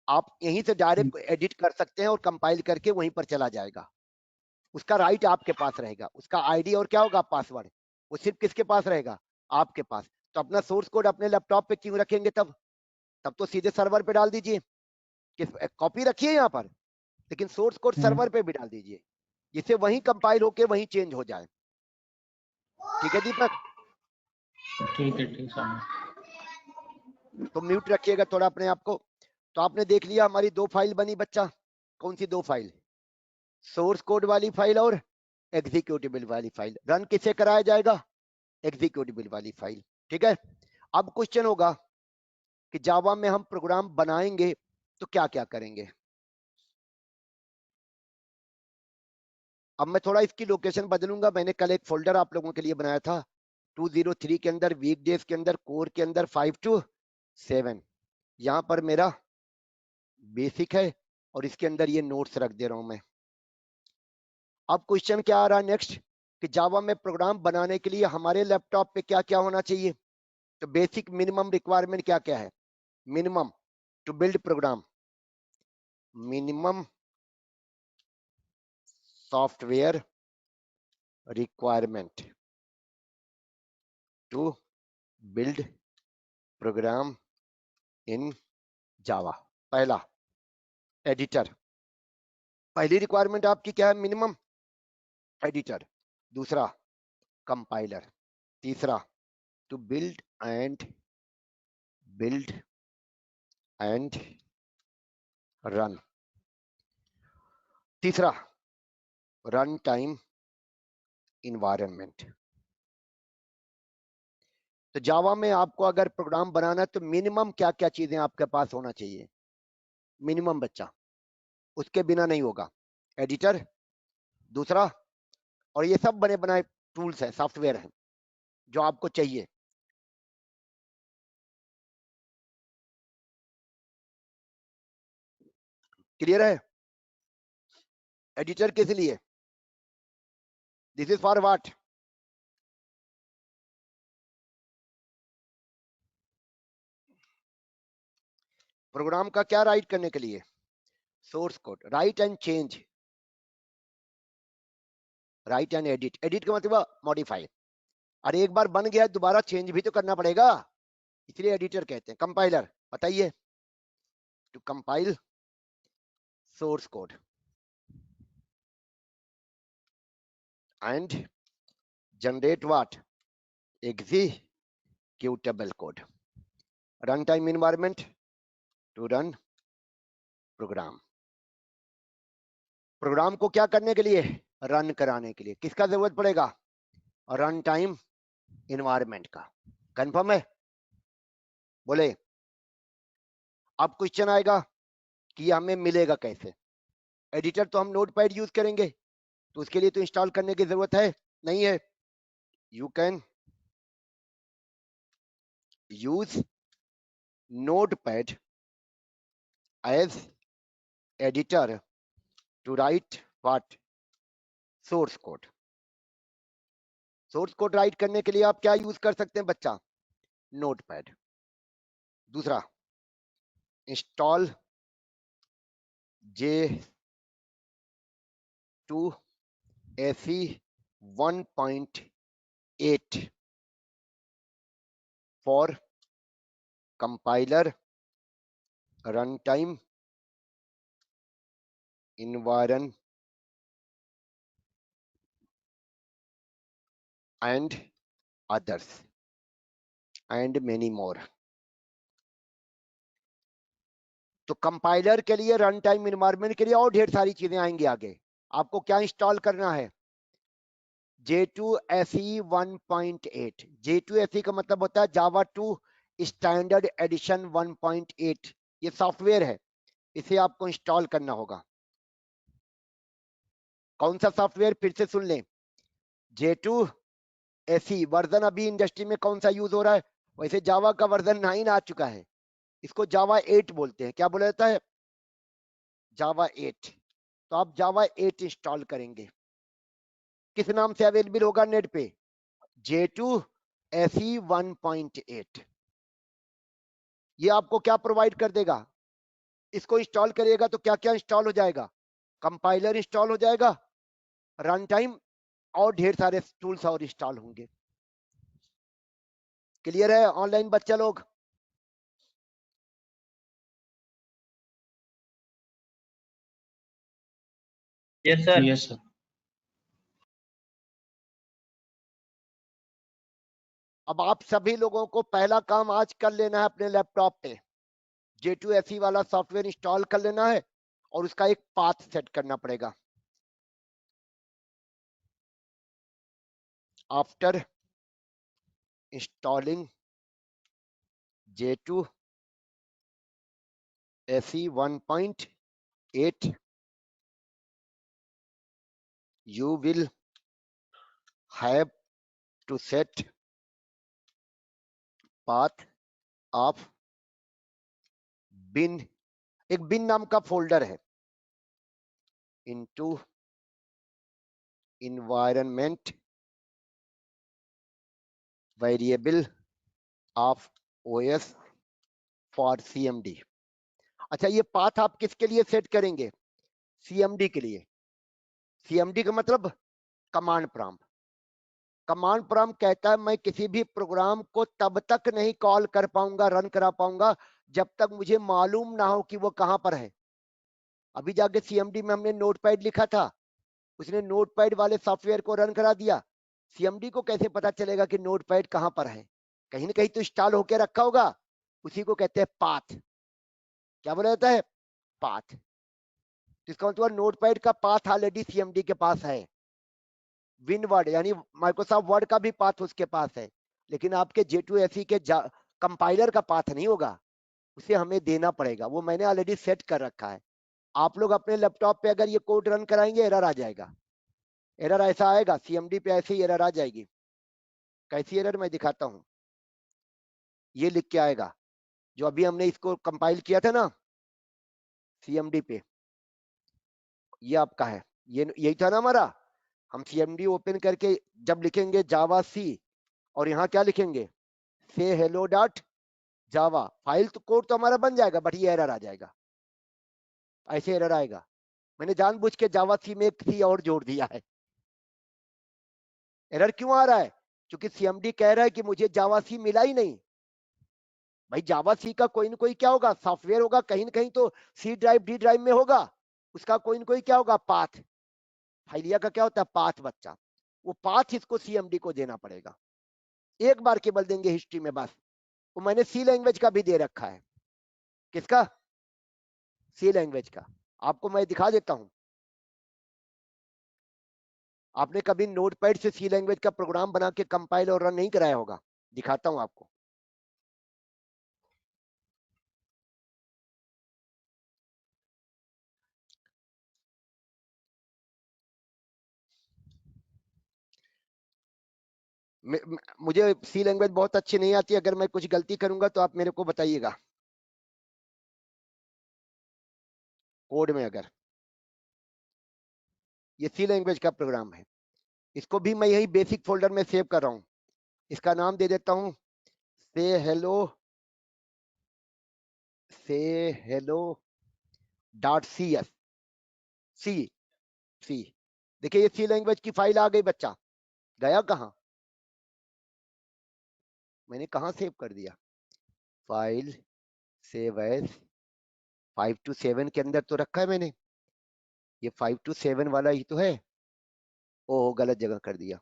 आप यहीं से डायरेक्ट एडिट कर सकते हैं और कंपाइल करके वहीं पर चला जाएगा। उसका राइट आपके पास रहेगा, उसका आईडी और क्या होगा, पासवर्ड, वो सिर्फ किसके पास रहेगा, आपके पास। तो अपना सोर्स कोड अपने लैपटॉप पे क्यों रखेंगे, तब तब तो सीधे सर्वर पे डाल दीजिए, कॉपी रखिए यहाँ पर, लेकिन सोर्स कोड सर्वर पे भी डाल दीजिए, जिससे वहीं कंपाइल होके वहीं चेंज हो जाए। ठीक है दीपक, ठीक है ठीक समझ। तो म्यूट रखिएगा थोड़ा अपने आप को। तो आपने देख लिया हमारी दो फाइल बनी बच्चा, कौन सी दो फाइल, सोर्स कोड वाली फाइल और एग्जीक्यूटिबल वाली फाइल। रन किसे कराया जाएगा, एग्जीक्यूटिबल वाली फाइल। ठीक है, अब क्वेश्चन होगा कि जावा में हम प्रोग्राम बनाएंगे तो क्या क्या करेंगे। अब मैं थोड़ा इसकी लोकेशन बदलूंगा, मैंने कल एक फोल्डर आप लोगों के लिए बनाया था 203 के अंदर, वीकडेज के अंदर, कोर के अंदर 5 to 7, यहाँ पर मेरा बेसिक है और इसके अंदर ये नोट्स रख दे रहा हूं मैं। अब क्वेश्चन क्या आ रहा है नेक्स्ट, कि जावा में प्रोग्राम बनाने के लिए हमारे लैपटॉप पे क्या क्या होना चाहिए। तो बेसिक मिनिमम रिक्वायरमेंट क्या क्या है, minimum to build program, minimum software requirement to build program in Java. पहला, एडिटर, पहली रिक्वायरमेंट आपकी क्या है, मिनिमम एडिटर। दूसरा, कंपाइलर। तीसरा, to build and build and run. तीसरा, run time environment. तो जावा में आपको अगर प्रोग्राम बनाना है तो मिनिमम क्या क्या चीजें आपके पास होना चाहिए, मिनिमम बच्चा, उसके बिना नहीं होगा। एडिटर, दूसरा, और ये सब बने बनाए टूल्स है, सॉफ्टवेयर है जो आपको चाहिए। क्लियर है? एडिटर किस लिए? This is for what? Program का क्या राइट करने के लिए? Source code. Write and change, write and edit. Edit का मतलब मॉडिफाई। अरे एक बार बन गया दोबारा चेंज भी तो करना पड़ेगा, इसलिए एडिटर कहते हैं। कंपाइलर बताइए, to compile source code and generate what? Executable code. Runtime environment to run program. Program को क्या करने के लिए? रन कराने के लिए। किसका जरूरत पड़ेगा? रन टाइम इन्वायरमेंट का। कंफर्म है? बोले। अब क्वेश्चन आएगा कि हमें मिलेगा कैसे? एडिटर तो हम नोटपैड यूज करेंगे, तो उसके लिए तो इंस्टॉल करने की जरूरत है नहीं है। You can use Notepad as editor to write what? Source code. Source code write करने के लिए आप क्या यूज कर सकते हैं बच्चा? नोटपैड। दूसरा, install J2SE 1.8 for compiler runtime environment and others and many more. तो कंपाइलर के लिए, रन टाइम इन्वायरमेंट के लिए और ढेर सारी चीजें आएंगी आगे। आपको क्या इंस्टॉल करना है? J2SE 1.8। J2SE का मतलब होता है जावा 2 स्टैंडर्ड एडिशन 1.8। ये सॉफ्टवेयर है, इसे आपको इंस्टॉल करना होगा। कौन सा सॉफ्टवेयर? फिर से सुन लें। J2SE वर्जन अभी इंडस्ट्री में कौन सा यूज हो रहा है? वैसे जावा का वर्जन 9 आ चुका है, इसको जावा 8 बोलते हैं। क्या बोला जाता है? जावा 8। तो आप जावा 8 इंस्टॉल करेंगे। किस नाम से अवेलेबल होगा नेट पे? J2SE 1.8। ये आपको क्या प्रोवाइड कर देगा? इसको इंस्टॉल करिएगा तो क्या क्या इंस्टॉल हो जाएगा? कंपाइलर इंस्टॉल हो जाएगा, रन टाइम और ढेर सारे टूल्स और इंस्टॉल होंगे। क्लियर है ऑनलाइन बच्चा लोग? Yes sir. Yes sir. अब आप सभी लोगों को पहला काम आज कर लेना है, अपने लैपटॉप पे J2SE वाला सॉफ्टवेयर इंस्टॉल कर लेना है और उसका एक पाथ सेट करना पड़ेगा। After installing J2SE 1.8 you will have to set path of bin। एक bin नाम का फोल्डर है, into environment variable of OS for CMD। अच्छा, ये पाथ आप किसके लिए सेट करेंगे? CMD के लिए। CMD का मतलब कमांड प्रॉम्प्ट। कमांड प्रॉम्प्ट कहता है मैं किसी भी प्रोग्राम को तब तक नहीं कॉल कर पाऊंगा, रन करा पाऊंगा, जब तक मुझे मालूम ना हो कि वो कहां पर है। अभी जाके CMD में हमने नोटपैड लिखा था, उसने नोटपैड वाले सॉफ्टवेयर को रन करा दिया। CMD को कैसे पता चलेगा कि नोटपैड कहां पर है? कहीं ना कहीं तो इंस्टॉल होकर रखा होगा। उसी को कहते हैं पाथ। क्या बोला जाता है? पाथ। इसका मतलब नोटपैड का पाथ ऑलरेडी सीएमडी के पास है। विनवर्ड यानी माइक्रोसॉफ्ट वर्ड का भी पाथ उसके पास है, लेकिन आपके J2SE के कंपाइलर का पाथ नहीं होगा, उसे हमें देना पड़ेगा। वो मैंने ऑलरेडी सेट कर रखा है। आप लोग अपने लैपटॉप पे अगर ये कोड रन कराएंगे एरर आ जाएगा। एरर ऐसा आएगा, सीएमडी पे ऐसे ही एरर आ जाएगी। कैसी एरर मैं दिखाता हूं। ये लिख के आएगा, जो अभी हमने इसको कंपाइल किया था ना सीएमडी पे, ये आपका है, ये यही था ना हमारा। हम सीएमडी ओपन करके जब लिखेंगे जावा सी, और यहाँ क्या लिखेंगे, से हेलो डॉट जावा, फाइल तो कोड तो हमारा बन जाएगा, बट ये एरर आ जाएगा, ऐसे एरर आएगा। मैंने जानबूझ के जावा सी में एक सी और जोड़ दिया है। एरर क्यों आ रहा है? क्योंकि सीएमडी कह रहा है कि मुझे जावा सी मिला ही नहीं। भाई जावा सी का कोई ना कोई क्या होगा, सॉफ्टवेयर होगा, कहीं ना कहीं तो सी ड्राइव डी ड्राइव में होगा, उसका कोई ना कोई क्या होगा, पाथ। फाइलिया का क्या होता है, पाथ बच्चा। वो पाथ इसको सीएमडी को देना पड़ेगा। एक बार केवल देंगे हिस्ट्री में बस। वो मैंने सी लैंग्वेज का भी दे रखा है। किसका? सी लैंग्वेज का। आपको मैं दिखा देता हूं। आपने कभी नोटपैड से सी लैंग्वेज का प्रोग्राम बना के कंपाइल और रन नहीं कराया होगा। दिखाता हूं आपको। मुझे सी लैंग्वेज बहुत अच्छी नहीं आती, अगर मैं कुछ गलती करूंगा तो आप मेरे को बताइएगा कोड में। अगर ये सी लैंग्वेज का प्रोग्राम है, इसको भी मैं यही बेसिक फोल्डर में सेव कर रहा हूं। इसका नाम दे देता हूं से हेलो, से हेलो डॉट सी एस, सी सी। देखिए ये सी लैंग्वेज की फाइल आ गई बच्चा। गया कहां, मैंने कहां सेव कर दिया, फाइल सेव एज 5 to 7 के अंदर तो रखा है मैंने। ये 5 to 7 वाला ही तो है। ओह गलत जगह कर दिया,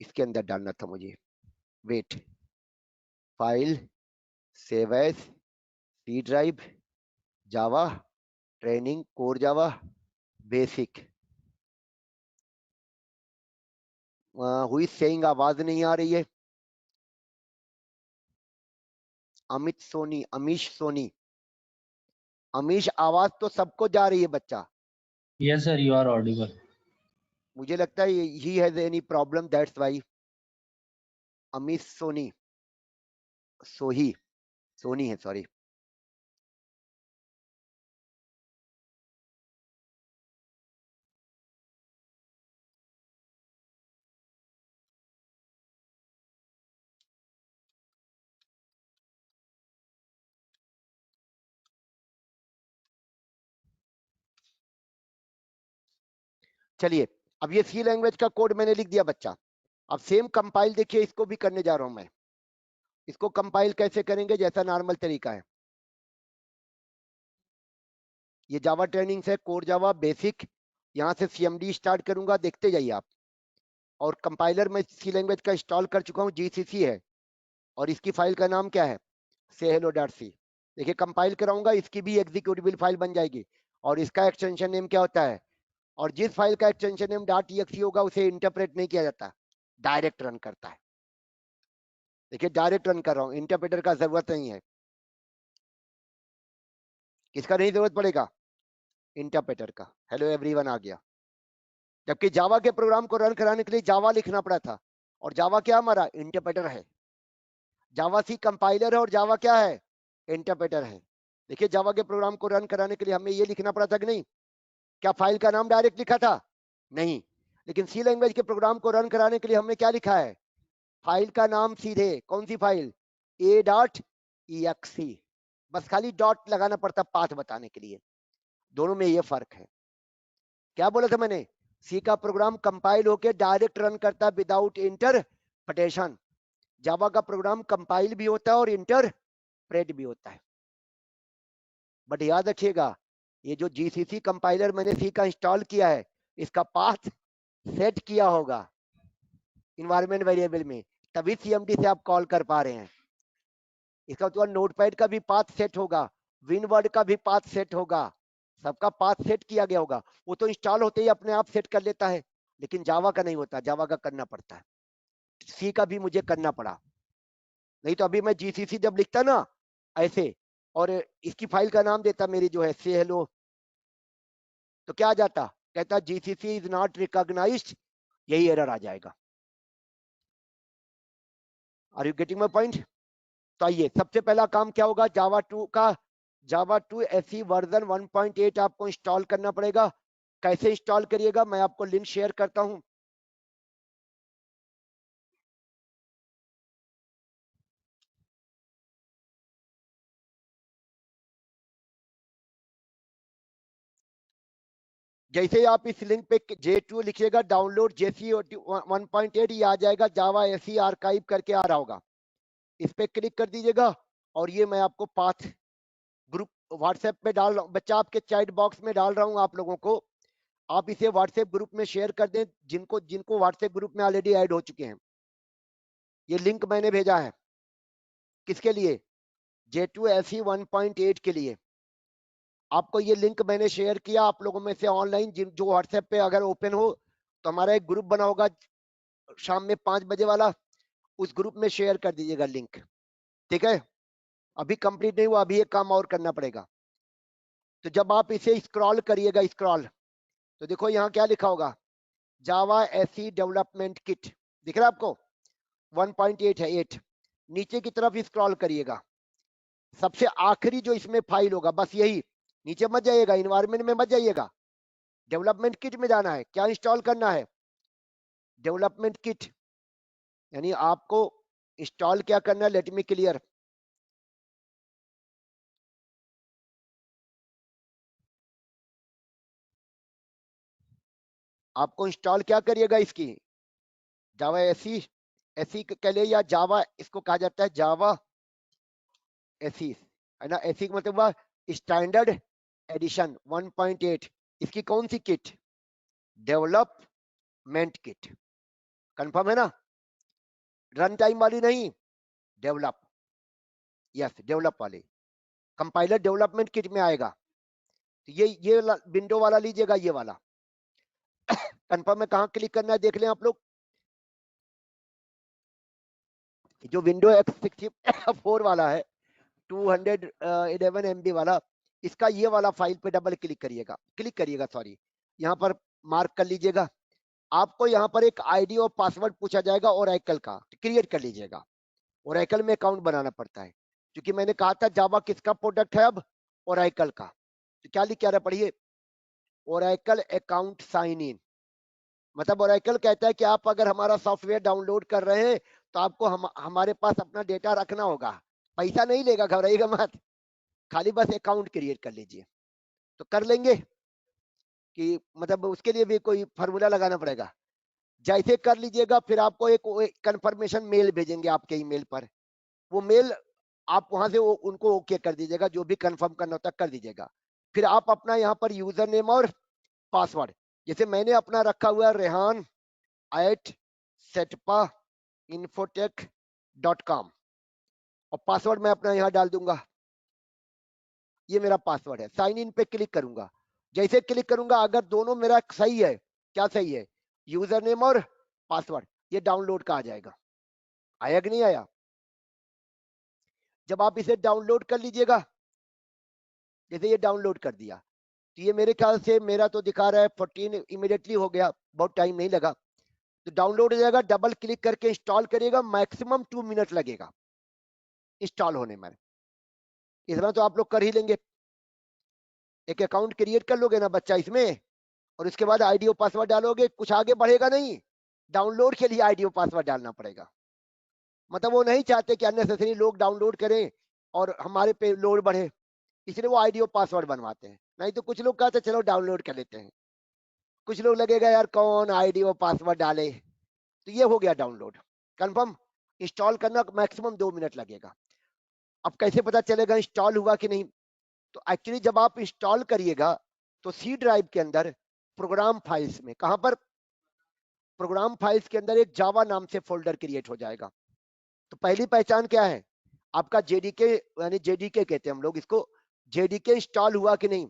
इसके अंदर डालना था मुझे। Wait, file save as C drive Java training core Java basic. हुई सेइंग आवाज नहीं आ रही है। अमित सोनी, अमीश सोनी, अमीश आवाज तो सबको जा रही है बच्चा। Yes, sir, you are audible. मुझे लगता है he has any problem, that's why. Amish Soni, Sohi, Soni है सॉरी। चलिए, अब ये सी लैंग्वेज का कोड मैंने लिख दिया बच्चा। अब सेम कंपाइल देखिए, इसको भी करने जा रहा हूं मैं। इसको कंपाइल कैसे करेंगे, जैसा नॉर्मल तरीका है। ये जावा ट्रेनिंग है, कोर जावा बेसिक, यहां से सीएमडी स्टार्ट करूंगा, देखते जाइए आप। और कंपाइलर में सी लैंग्वेज का इंस्टॉल कर चुका हूं, जीसीसी है। और इसकी फाइल का नाम क्या है, से हेलो डॉट सी। देखिए कंपाइल कराऊंगा, इसकी भी एग्जीक्यूटेबल फाइल बन जाएगी। और इसका एक्सटेंशन नेम क्या होता है, और जिस फाइल का एक्सटेंशन नेम .exe होगा उसे इंटरप्रेट नहीं किया जाता, डायरेक्ट रन करता है। देखिए डायरेक्ट रन कर रहा हूं, इंटरप्रेटर का जरूरत नहीं है। किसका नहीं जरूरत पड़ेगा, इंटरप्रेटर का। हेलो एवरीवन आ गया। जबकि जावा के प्रोग्राम को रन कराने के लिए जावा लिखना पड़ा था, और जावा क्या हमारा इंटरप्रेटर है। जावा सी कंपाइलर है और जावा क्या है, इंटरप्रेटर है। देखिए जावा के प्रोग्राम को रन कराने के लिए हमें ये लिखना पड़ा था कि नहीं, क्या फाइल का नाम डायरेक्ट लिखा था, नहीं। लेकिन सी लैंग्वेज के प्रोग्राम को रन कराने के लिए हमने क्या लिखा है, फाइल का नाम सीधे, कौन सी फाइल, a.exe। बस खाली डॉट लगाना पड़ता पाथ बताने के लिए। दोनों में ये फर्क है। क्या बोला था मैंने, सी का प्रोग्राम कंपाइल होके डायरेक्ट रन करता विदाउट इंटरप्रिटेशन। जावा का प्रोग्राम कंपाइल भी होता है और इंटरप्रेट भी होता है। बट याद रखिएगा, ये जो जीसीसी कंपाइलर मैंने सी का इंस्टॉल किया है, इसका पाथ सेट किया होगा इन्वायरमेंट वेरिएबल में, तभी सीएमडी से आप कॉल कर पा रहे हैं। इसका मतलब नोटपैड का भी पाथ सेट होगा, विनवर्ड का भी पाथ सेट होगा, सबका पाथ सेट किया गया होगा। वो तो इंस्टॉल होते ही अपने आप सेट कर लेता है, लेकिन जावा का नहीं होता, जावा का करना पड़ता है। सी का भी मुझे करना पड़ा, नहीं तो अभी मैं जीसीसी जब लिखता ना ऐसे और इसकी फाइल का नाम देता मेरी जो है से हेलो, तो क्या आ जाता, कहता जीसीसी इज नॉट रिकॉग्नाइज्ड, यही एरर आ जाएगा। Are you getting my point? तो आइए, सबसे पहला काम क्या होगा, जावा 2 का, जावा 2 एसई वर्जन 1.8 आपको इंस्टॉल करना पड़ेगा। कैसे इंस्टॉल करिएगा, मैं आपको लिंक शेयर करता हूं। जैसे आप इस लिंक पे J2 लिखिएगा, डाउनलोड जेसी 1.8, ये आ जाएगा, जावा एसई आर्काइव करके आ रहा होगा, इस पे क्लिक कर दीजिएगा। और ये मैं आपको पाथ ग्रुप व्हाट्सएप पे डाल रहा हूँ, बच्चा आपके चैट बॉक्स में डाल रहा हूँ आप लोगों को, आप इसे व्हाट्सएप ग्रुप में शेयर कर दें, जिनको जिनको व्हाट्सएप ग्रुप में ऑलरेडी ऐड हो चुके हैं। ये लिंक मैंने भेजा है, किसके लिए, J2 एसई 1.8 के लिए। आपको ये लिंक मैंने शेयर किया, आप लोगों में से ऑनलाइन जो व्हाट्सएप पे अगर ओपन हो तो हमारा एक ग्रुप बना होगा शाम में 5 बजे वाला, उस ग्रुप में शेयर कर दीजिएगा लिंक, ठीक है। अभी कंप्लीट नहीं हुआ, अभी एक काम और करना पड़ेगा। तो जब आप इसे स्क्रॉल करिएगा, स्क्रॉल, तो देखो यहाँ क्या लिखा होगा, जावा एसई डेवलपमेंट किट, दिख रहा है आपको, 1.8 है 8, नीचे की तरफ स्क्रॉल करिएगा, सबसे आखिरी जो इसमें फाइल होगा, बस यही, नीचे मत जाइएगा, इन्वायरमेंट में मत जाइएगा, डेवलपमेंट किट में जाना है। क्या इंस्टॉल करना है, डेवलपमेंट किट, यानी आपको इंस्टॉल क्या करना है, लेट मी क्लियर। आपको इंस्टॉल क्या करिएगा इसकी, जावा एसी, एसी कह ले या जावा इसको कहा जाता है, जावा एसी है ना, एसी का मतलब हुआ स्टैंडर्ड एडिशन 1.8, इसकी कौन सी किट, डेवलपमेंट किट, कंफर्म है ना, रन टाइम वाली नहीं, डेवलप, यस डेवलप वाली, कंपाइलर डेवलपमेंट किट में आएगा। तो ये विंडो वाला लीजिएगा, ये वाला कंफर्म में कहां क्लिक करना है देख लें आप लोग, जो विंडो X64 वाला है 211 MB वाला, इसका ये वाला फाइल पे डबल क्लिक करिएगा सॉरी, यहाँ पर मार्क कर लीजिएगा। आपको यहाँ पर एक आईडी और पासवर्ड पूछा जाएगा ओरेकल का, क्रिएट कर लीजिएगा, ओरेकल में अकाउंट बनाना पड़ता है, क्योंकि मैंने कहा था जावा किसका प्रोडक्ट है अब, ओरेकल का। तो क्या लिख रहा है पढ़िए, ओरेकल अकाउंट साइन इन, मतलब ओरेकल कहता है कि आप अगर हमारा सॉफ्टवेयर डाउनलोड कर रहे हैं तो आपको हमारे पास अपना डेटा रखना होगा, पैसा नहीं लेगा, घबराइएगा मत, खाली बस अकाउंट क्रिएट कर लीजिए। तो कर लेंगे कि मतलब उसके लिए भी कोई फार्मूला लगाना पड़ेगा, जैसे कर लीजिएगा फिर आपको एक कंफर्मेशन मेल भेजेंगे आपके ईमेल पर, वो मेल आप वहां से उनको ओके कर दीजिएगा, जो भी कंफर्म करना होता है कर दीजिएगा। फिर आप अपना यहाँ पर यूजर नेम और पासवर्ड, जैसे मैंने अपना रखा हुआ है rehan@setpainfotech.com, और पासवर्ड मैं अपना यहाँ डाल दूंगा, ये मेरा पासवर्ड है। साइन इन पे क्लिक करूंगा, जैसे क्लिक करूंगा अगर दोनों मेरा सही है, क्या सही है, यूजर नेम और पासवर्ड, ये डाउनलोड का आ जाएगा। आया कि नहीं आया? जब आप इसे डाउनलोड कर लीजिएगा, जैसे ये डाउनलोड कर दिया, तो ये मेरे ख्याल से मेरा तो दिखा रहा है 14 इमीडिएटली हो गया, बहुत टाइम नहीं लगा, तो डाउनलोड हो जाएगा। डबल क्लिक करके इंस्टॉल करिएगा, मैक्सिमम 2 मिनट लगेगा इंस्टॉल होने में, इतना तो आप लोग कर ही लेंगे। एक अकाउंट क्रिएट कर लोगे ना बच्चा इसमें, और उसके बाद आईडी और पासवर्ड डालोगे, कुछ आगे बढ़ेगा नहीं, डाउनलोड के लिए आईडी और पासवर्ड डालना पड़ेगा। मतलब वो नहीं चाहते कि अननेसेसरी लोग डाउनलोड करें और हमारे पे लोड बढ़े, इसलिए वो आईडी और पासवर्ड बनवाते हैं। नहीं तो कुछ लोग कहते चलो डाउनलोड कर लेते हैं, कुछ लोग लगेगा यार कौन आईडी और पासवर्ड डाले, तो ये हो गया डाउनलोड कंफर्म। इंस्टॉल करना मैक्सिमम 2 मिनट लगेगा। अब कैसे पता चलेगा इंस्टॉल हुआ कि नहीं, तो एक्चुअली जब आप इंस्टॉल करिएगा तो सी ड्राइव के अंदर प्रोग्राम फाइल्स में, कहां पर, प्रोग्राम फाइल्स के अंदर एक जावा नाम से फोल्डर क्रिएट हो जाएगा। तो पहली पहचान क्या है, आपका जेडीके यानी जेडीके कहते हैं हम लोग इसको, जेडीके इंस्टॉल हुआ कि नहीं,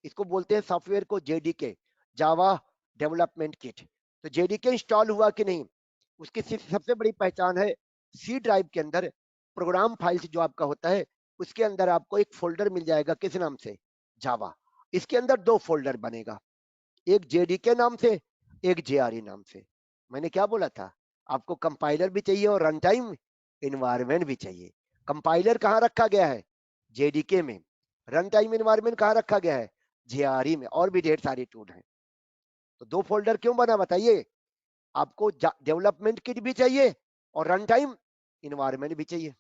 इसको बोलते हैं सॉफ्टवेयर को जेडीके, जावा डेवलपमेंट किट। तो जेडीके इंस्टॉल हुआ कि नहीं, उसकी सबसे बड़ी पहचान है सी ड्राइव के अंदर प्रोग्राम फाइल्स जो आपका होता है उसके अंदर आपको एक फोल्डर मिल जाएगा, किस नाम से, जावा। इसके अंदर दो फोल्डर बनेगा, एक जेडीके नाम से, एक जेआरई नाम से। मैंने क्या बोला था, आपको कंपाइलर भी चाहिए और रन टाइम इन्वायरमेंट भी चाहिए। कंपाइलर कहाँ रखा गया है, जेडीके में। रन टाइम इन्वायरमेंट कहाँ रखा गया है, जेआरई में। और भी ढेर सारे टूल हैं। तो दो फोल्डर क्यों बना बताइए, आपको डेवलपमेंट किट भी चाहिए और रन टाइम इन्वायरमेंट भी चाहिए।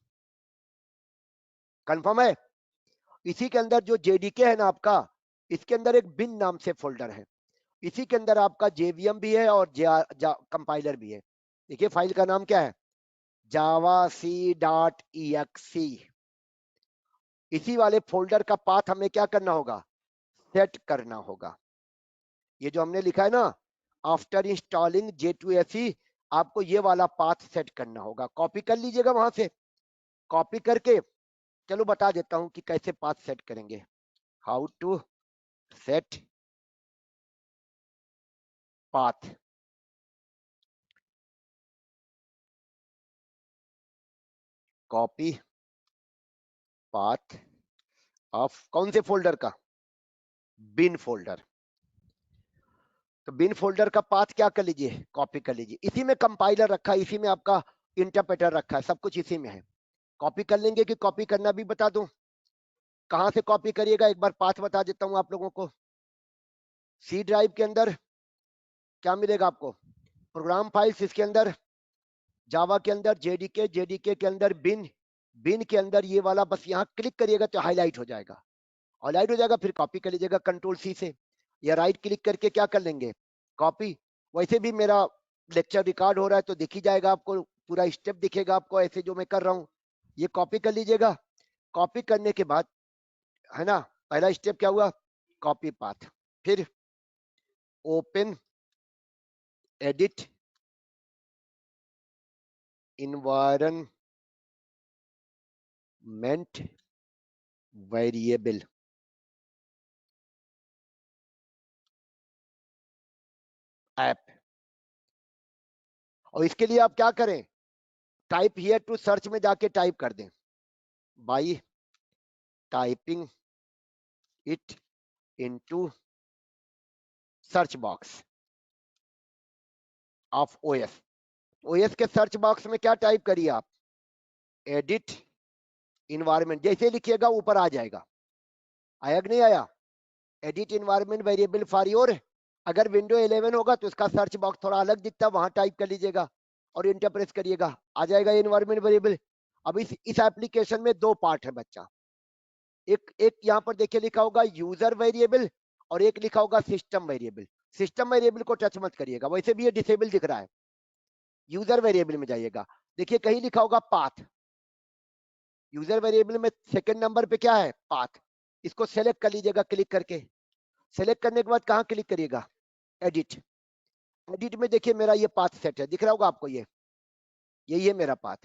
कंफर्म है। इसी के अंदर जो जेडीके है ना आपका, इसके अंदर एक बिन नाम से फोल्डर है, इसी के अंदर आपका जेवीएम भी है और कंपाइलर भी है। देखिए फाइल का नाम क्या है, javac.exe। इसी वाले फोल्डर का पाथ हमें क्या करना होगा, सेट करना होगा। ये जो हमने लिखा है ना, आफ्टर इंस्टॉलिंग J2SE, आपको ये वाला पाथ सेट करना होगा। कॉपी कर लीजिएगा वहां से, कॉपी करके चलो बता देता हूं कि कैसे पाथ सेट करेंगे। How to set path. Copy path of कौन से फोल्डर का, बिन फोल्डर। तो बिन फोल्डर का पाथ क्या कर लीजिए, कॉपी कर लीजिए। इसी में कंपाइलर रखा है, इसी में आपका इंटरप्रेटर रखा है, सब कुछ इसी में है। कॉपी कर लेंगे कि कॉपी करना भी बता दूं, कहां से कॉपी करिएगा एक बार पाथ बता देता हूं आप लोगों को। सी ड्राइव के अंदर क्या मिलेगा आपको, प्रोग्राम फाइल्स, इसके अंदर जावा के अंदर जेडीके, जेडीके के अंदर बिन, बिन के अंदर ये वाला, बस यहाँ क्लिक करिएगा तो हाईलाइट हो जाएगा, हाईलाइट हो जाएगा। फिर कॉपी कर लीजिएगा कंट्रोल सी से, या राइट क्लिक करके क्या कर लेंगे, कॉपी। वैसे भी मेरा लेक्चर रिकॉर्ड हो रहा है तो दिख ही जाएगा आपको, पूरा स्टेप दिखेगा आपको ऐसे जो मैं कर रहा हूँ। ये कॉपी कर लीजिएगा। कॉपी करने के बाद है ना, पहला स्टेप क्या हुआ, कॉपी पाथ। फिर open edit environment variable, app. और इसके लिए आप क्या करें, टाइप हियर टू सर्च में जाके टाइप कर दें, by typing it into search box of OS. OS के सर्च बॉक्स में क्या टाइप करिए आप, एडिट इन्वायरमेंट, जैसे लिखिएगा ऊपर आ जाएगा। आया कि नहीं आया, edit environment variable for your. अगर विंडो 11 होगा तो इसका सर्च बॉक्स थोड़ा अलग दिखता है, वहां टाइप कर लीजिएगा और इंटर प्रेस करिएगा, आ जाएगा इन्वायरमेंट वेरिएबल। अब इस एप्लीकेशन में दो पार्ट है बच्चा, एक एक यहाँ पर देखिए लिखा होगा यूजर वेरिएबल और एक लिखा होगा सिस्टम वेरिएबल। सिस्टम वेरिएबल को टच मत करिएगा, वैसे भी ये डिसेबल दिख रहा है। यूजर वेरिएबल में जाइएगा, देखिए कहीं लिखा होगा पाथ। यूजर वेरिएबल में सेकंड नंबर पे क्या है, पाथ। इसको सेलेक्ट कर लीजिएगा क्लिक करके। सेलेक्ट करने के बाद कहाँ क्लिक करिएगा, एडिट। एडिट में देखिए मेरा ये पाथ सेट है, दिख रहा होगा आपको, ये यही है मेरा पाथ।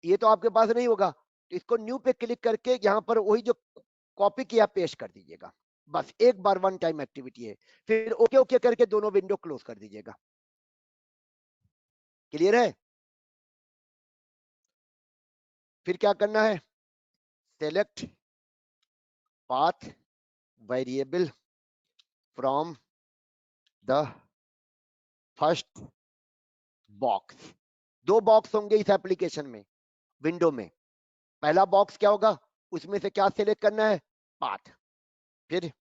ये तो आपके पास नहीं होगा, तो इसको न्यू पे क्लिक करके यहाँ पर वही जो कॉपी किया पेस्ट कर दीजिएगा। बस एक बार वन टाइम एक्टिविटी है, फिर ओके ओके करके दोनों विंडो क्लोज कर दीजिएगा। क्लियर है। फिर क्या करना है, select path variable from the first box. दो बॉक्स होंगे इस एप्लीकेशन में, विंडो में। पहला बॉक्स क्या होगा, उसमें से क्या सिलेक्ट करना है, पाथ। फिर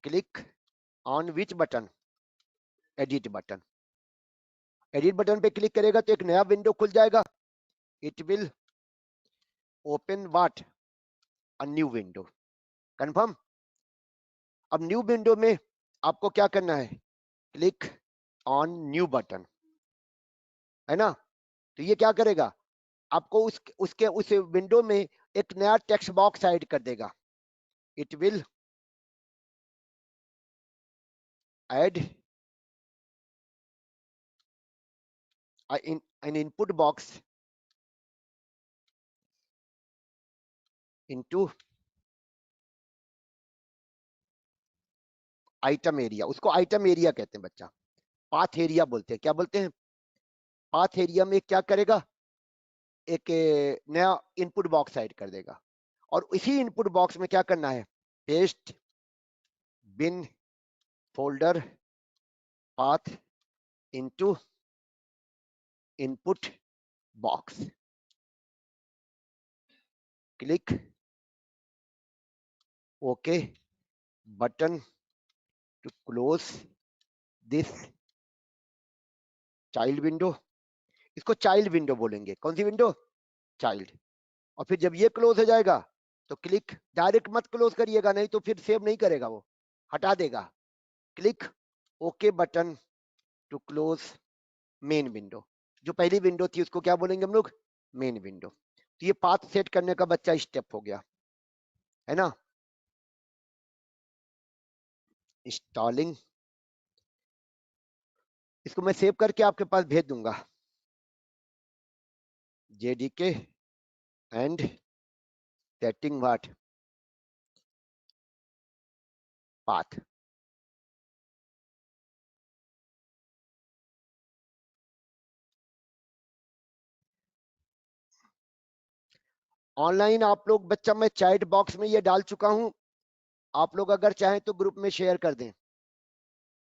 click on which button, edit button. Edit button पे क्लिक करेगा तो एक नया विंडो खुल जाएगा, it will open what, a new window. Confirm. अब न्यू विंडो में आपको क्या करना है, क्लिक ऑन न्यू बटन, है ना। तो ये क्या करेगा, आपको उसके उस विंडो में एक नया टेक्स्ट बॉक्स ऐड कर देगा। It will add an input box into item area. उसको आइटम एरिया कहते हैं बच्चा, पाथ एरिया बोलते हैं। क्या बोलते हैं? पाथ एरिया में क्या करेगा, एक नया इनपुट बॉक्स ऐड कर देगा, और इसी इनपुट बॉक्स में क्या करना है, paste bin folder path into input box, click okay button to close this child window. इसको चाइल्ड विंडो बोलेंगे। कौन सी विंडो? चाइल्ड। और फिर जब ये क्लोज हो जाएगा तो क्लिक, डायरेक्ट मत क्लोज करिएगा, नहीं तो फिर सेव नहीं करेगा, वो हटा देगा। Click okay button to close main window. जो पहली विंडो थी उसको क्या बोलेंगे हम लोग? Main window. तो ये पाथ सेट करने का बच्चा स्टेप हो गया, है ना। इंस्टॉलिंग, इसको मैं सेव करके आपके पास भेज दूंगा। JDK and setting what path. Online आप लोग बच्चा, मैं चैट बॉक्स में ये डाल चुका हूं, आप लोग अगर चाहें तो ग्रुप में शेयर कर दें।